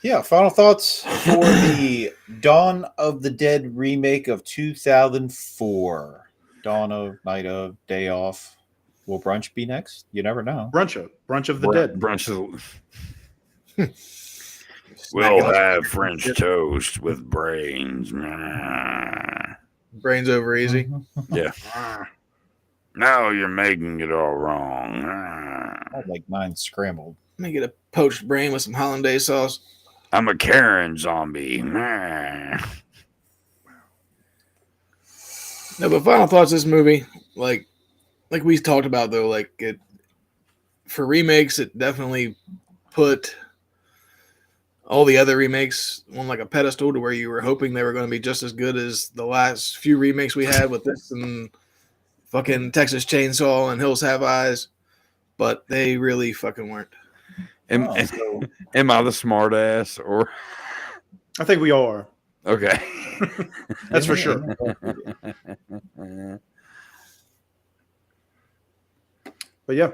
Yeah, final thoughts for the Dawn of the Dead remake of 2004. Dawn of, night of, day off. Will brunch be next? You never know. Brunch of the Dead. Brunch of We'll have French toast with brains. Brains over easy. Yeah. Now you're making it all wrong. I'd like mine scrambled. Let me get a poached brain with some hollandaise sauce. I'm a Karen zombie. No, but final thoughts of this movie, like we talked about though, like it for remakes, it definitely put all the other remakes on like a pedestal to where you were hoping they were going to be just as good as the last few remakes we had with this and fucking Texas Chainsaw and Hills Have Eyes, but they really fucking weren't. Am I the smart ass or? I think we all are. Okay. That's for sure. But yeah.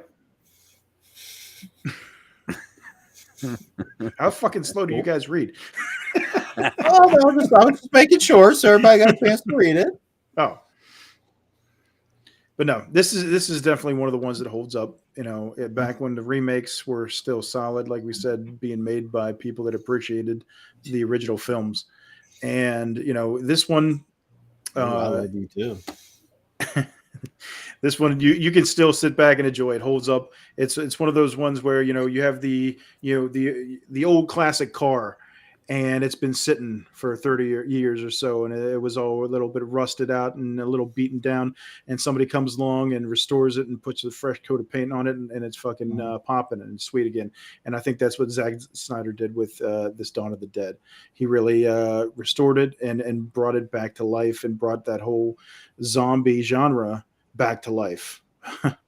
How fucking slow do you guys read? I was just making sure so everybody got a chance to read it. Oh. But no, this is definitely one of the ones that holds up. You know, back when the remakes were still solid, like we said, being made by people that appreciated the original films. And, you know, this one, I do too. This one you can still sit back and enjoy. It holds up. It's one of those ones where, you know, you have the old classic car, and it's been sitting for 30 years or so, and it was all a little bit rusted out and a little beaten down, and somebody comes along and restores it and puts a fresh coat of paint on it, and it's fucking popping and sweet again. And I think that's what Zack Snyder did with this Dawn of the Dead. He really restored it and brought it back to life and brought that whole zombie genre back to life.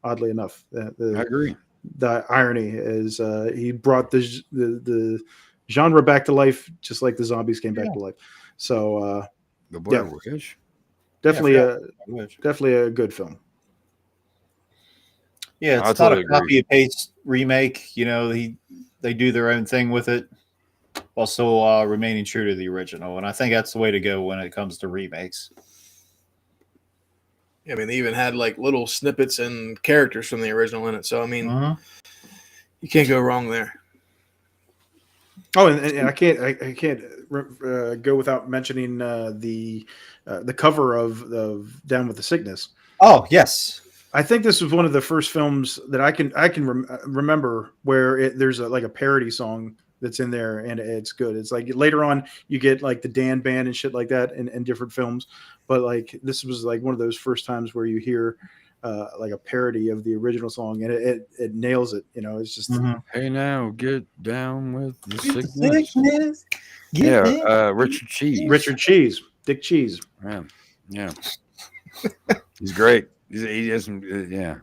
Oddly enough, I agree. The irony is he brought the genre back to life, just like the zombies came back to life. So the Blair Witch. Definitely a good film. Yeah, it's not a copy and paste remake. You know, they do their own thing with it while still remaining true to the original, and I think that's the way to go when it comes to remakes. I mean, they even had like little snippets and characters from the original in it. So I mean, you can't go wrong there. Oh, and I can't go without mentioning the cover of Down with the Sickness. Oh yes, I think this was one of the first films that I can remember where there's a parody song that's in there, and it's good. It's like later on you get like the Dan Band and shit like that in different films, but like this was like one of those first times where you hear like a parody of the original song, and it nails it. You know, it's just hey now get down with the sickness. Yeah, Richard Cheese, Dick Cheese. Yeah. He's great. He has some. Yeah.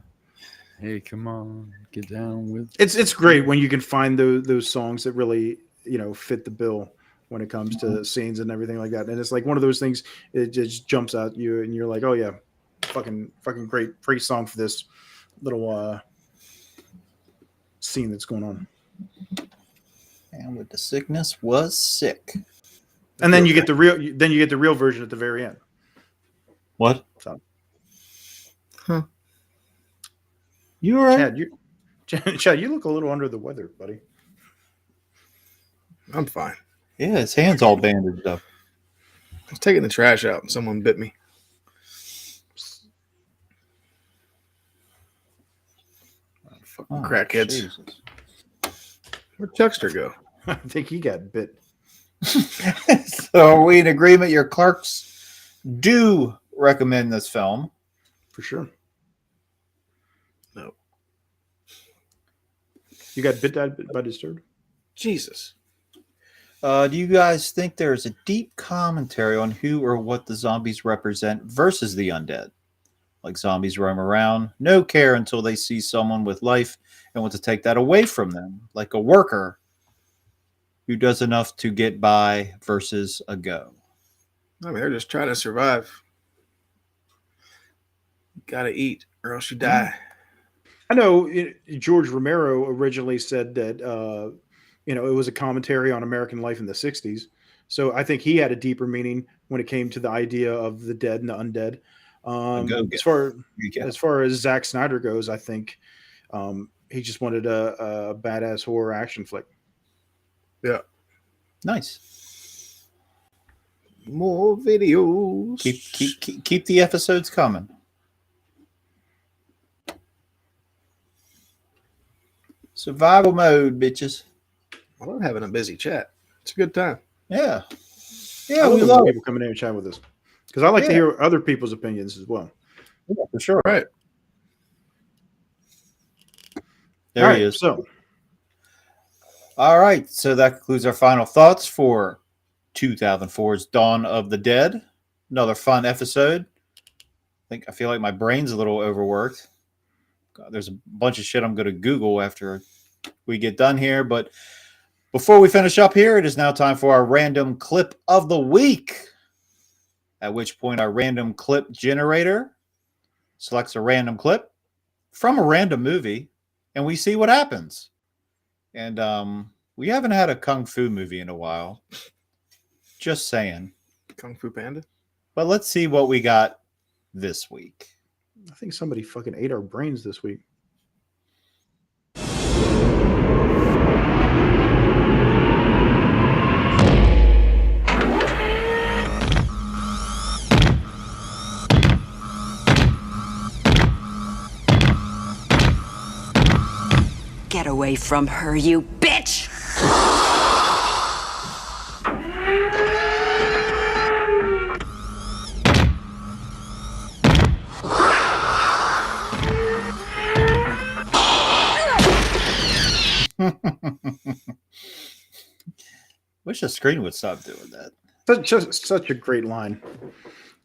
Hey, come on, get down with. It's great when you can find those songs that really, you know, fit the bill when it comes to scenes and everything like that. And it's like one of those things. It just jumps out at you, and you're like, oh yeah, fucking great song for this little scene that's going on. And with the sickness was sick. And then you get the real version at the very end. What? So. Huh. You all right? Chad, you look a little under the weather, buddy. I'm fine. Yeah, his hand's all bandaged up. I was taking the trash out and someone bit me. Fucking crackheads. Jesus. Where'd Chuckster go? I think he got bit. So are we in agreement? Your clerks do recommend this film. For sure. No. You got bit by Disturbed? Jesus. Do you guys think there's a deep commentary on who or what the zombies represent versus the undead? Like zombies roam around, no care until they see someone with life and want to take that away from them, like a worker who does enough to get by versus a go. I mean, they're just trying to survive. You gotta eat or else you die. I know George Romero originally said that it was a commentary on American life in the 60s. So I think he had a deeper meaning when it came to the idea of the dead and the undead. As far as Zack Snyder goes, I think he just wanted a badass horror action flick. Yeah. Nice. More videos. Keep the episodes coming. Survival mode, bitches. I love having a busy chat. It's a good time. Yeah. Yeah, we love people coming in and chat with us. Because I like to hear other people's opinions as well. Yeah, for sure. Right. There he is. So, all right. So that concludes our final thoughts for 2004's Dawn of the Dead. Another fun episode. I feel like my brain's a little overworked. God, there's a bunch of shit I'm going to Google after we get done here. But before we finish up here, it is now time for our random clip of the week. At which point our random clip generator selects a random clip from a random movie, and we see what happens. And we haven't had a Kung Fu movie in a while. Just saying. Kung Fu Panda? But let's see what we got this week. I think somebody fucking ate our brains this week. Get away from her, you bitch! Wish the screen would stop doing that. Such a great line.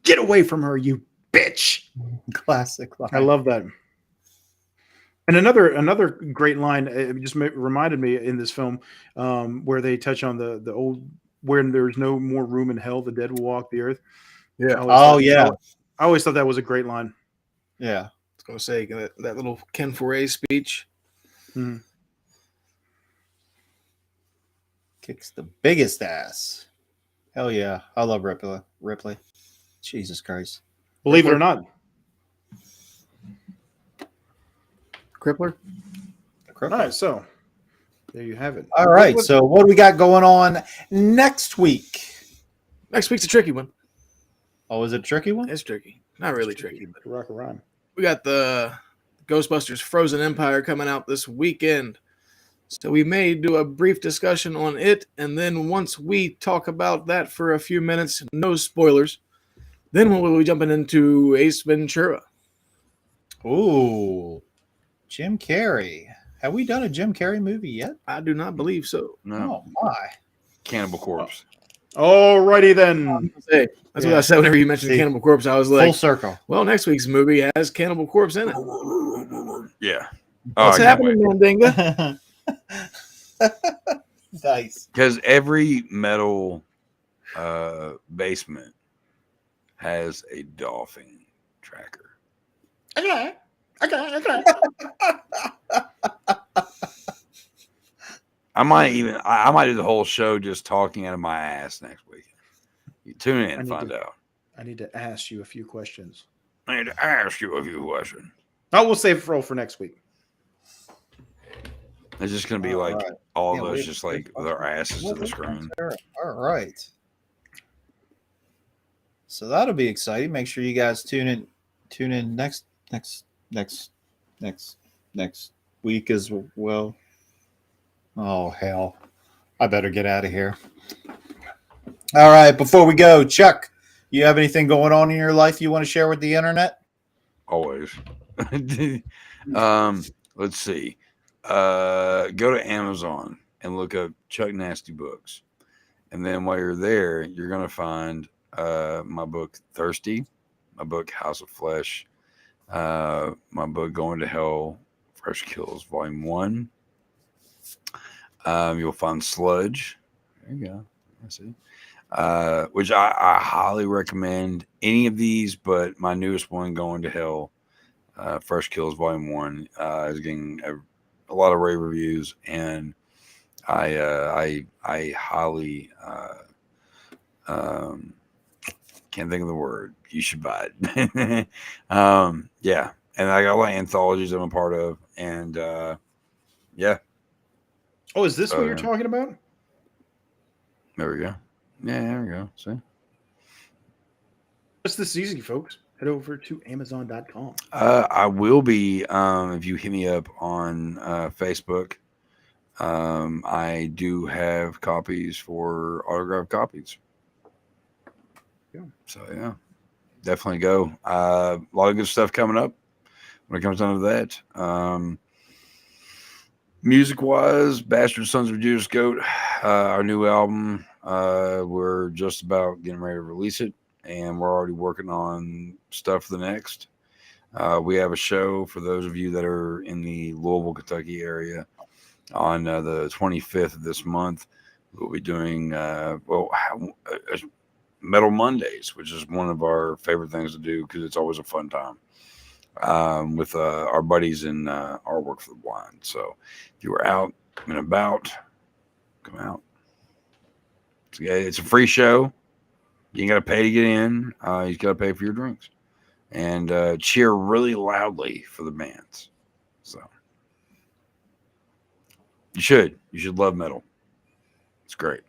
Get away from her, you bitch! Classic line. I love that. And another great line, it just reminded me in this film where they touch on the old, where there's no more room in hell, the dead will walk the earth. Yeah. I always thought that was a great line. Yeah. I was going to say that little Ken Foray speech. Mm-hmm. Kicks the biggest ass. Hell yeah. I love Ripley. Jesus Christ. Believe it or not. Crippler. All right, so there you have it. All right, so what do we got going on next week? Next week's a tricky one. Oh, is it a tricky one? It's tricky. Not really tricky, but rock around. We got the Ghostbusters Frozen Empire coming out this weekend. So we may do a brief discussion on it, and then once we talk about that for a few minutes, no spoilers, then we'll be jumping into Ace Ventura. Ooh. Jim Carrey. Have we done a Jim Carrey movie yet? I do not believe so. No. Oh, my. Cannibal Corpse. Alrighty then. Hey, that's what I said whenever you mentioned Cannibal Corpse. I was like, full circle. Well, next week's movie has Cannibal Corpse in it. Yeah. What's happening, Mandinga? Nice. Because every metal basement has a dolphin tracker. Okay. I might do the whole show just talking out of my ass next week. You tune in and find out. I need to ask you a few questions. I need to ask you a few questions. I will save it for next week. It's just going to be like all of us just like with our asses to the screen. All right. So that'll be exciting. Make sure you guys tune in next week as well. Oh, hell. I better get out of here. All right. Before we go, Chuck, you have anything going on in your life you want to share with the internet? always. Let's see. Go to Amazon and look up Chuck Nasty books. And then while you're there, you're going to find my book, Thirsty, my book, House of Flesh, my book, Going to Hell, Fresh Kills, Volume 1. You'll find Sludge. There you go. I see. Which I highly recommend any of these, but my newest one, Going to Hell, Fresh Kills, Volume 1, is getting a lot of rave reviews, and I highly can't think of the word. You should buy it. Yeah, and I got a lot of anthologies I'm a part of, and yeah. Oh, is this what you're talking about? There we go. Yeah, there we go. See, just this easy, folks. Head over to Amazon.com. I will be if you hit me up on Facebook. I do have copies for autographed copies. Yeah. So yeah, definitely go. A lot of good stuff coming up when it comes down to that. Music wise, Bastard Sons of Judas Goat, our new album. We're just about getting ready to release it, and we're already working on stuff for the next. We have a show for those of you that are in the Louisville, Kentucky area on the 25th of this month. We'll be doing Metal Mondays, which is one of our favorite things to do because it's always a fun time with our buddies in our Work for the Blind. So if you are out and about, come out. It's a free show. You ain't got to pay to get in. You just got to pay for your drinks and cheer really loudly for the bands. So you should love metal. It's great.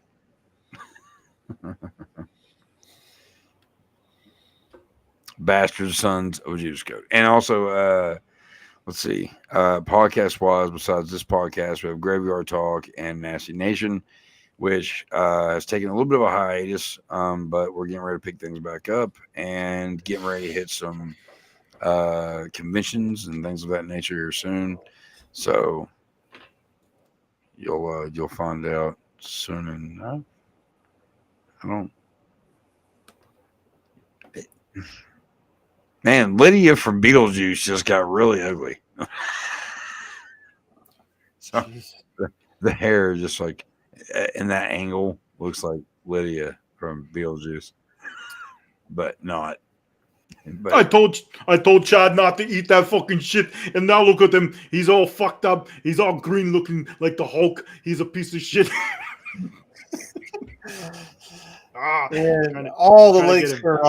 Bastard Sons of Judas Goat. And also, let's see, podcast wise, besides this podcast, we have Graveyard Talk and Nasty Nation, which has taken a little bit of a hiatus, but we're getting ready to pick things back up and getting ready to hit some conventions and things of that nature here soon. So you'll find out soon. And I don't. Man, Lydia from Beetlejuice just got really ugly. So the hair is just like in that angle looks like Lydia from Beetlejuice, but not. But I told Chad not to eat that fucking shit, and now look at him. He's all fucked up. He's all green looking like the Hulk. He's a piece of shit. And all the links for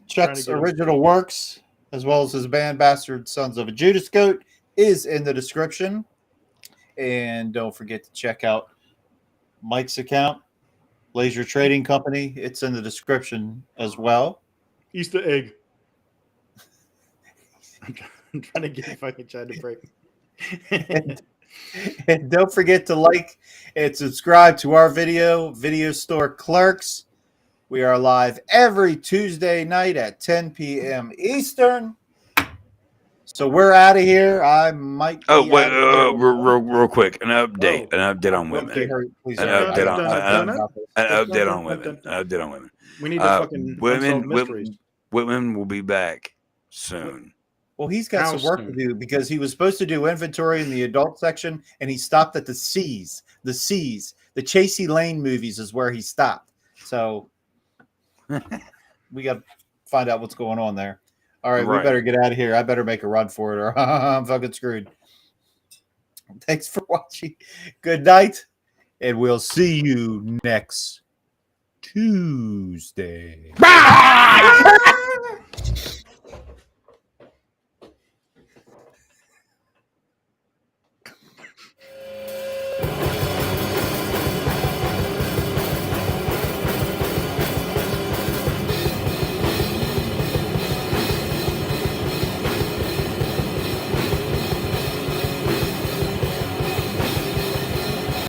Chuck's original works, as well as his band Bastard Sons of a Judas Goat, is in the description. And don't forget to check out Mike's account, Laser Trading Company. It's in the description as well. Easter egg. I'm trying to get fucking Chad to break. And don't forget to like and subscribe to our video Store Clerks. We are live every Tuesday night at 10 p.m. Eastern. So we're out of here. I might. Oh, wait, real quick, an update on women. An update on women. We need to fucking women will be back soon. Well, he's got some work to do because he was supposed to do inventory in the adult section, and he stopped at the C's. The Chasey Lane movies is where he stopped. So we got to find out what's going on there. All right, we better get out of here. I better make a run for it, or I'm fucking screwed. Thanks for watching. Good night, and we'll see you next Tuesday.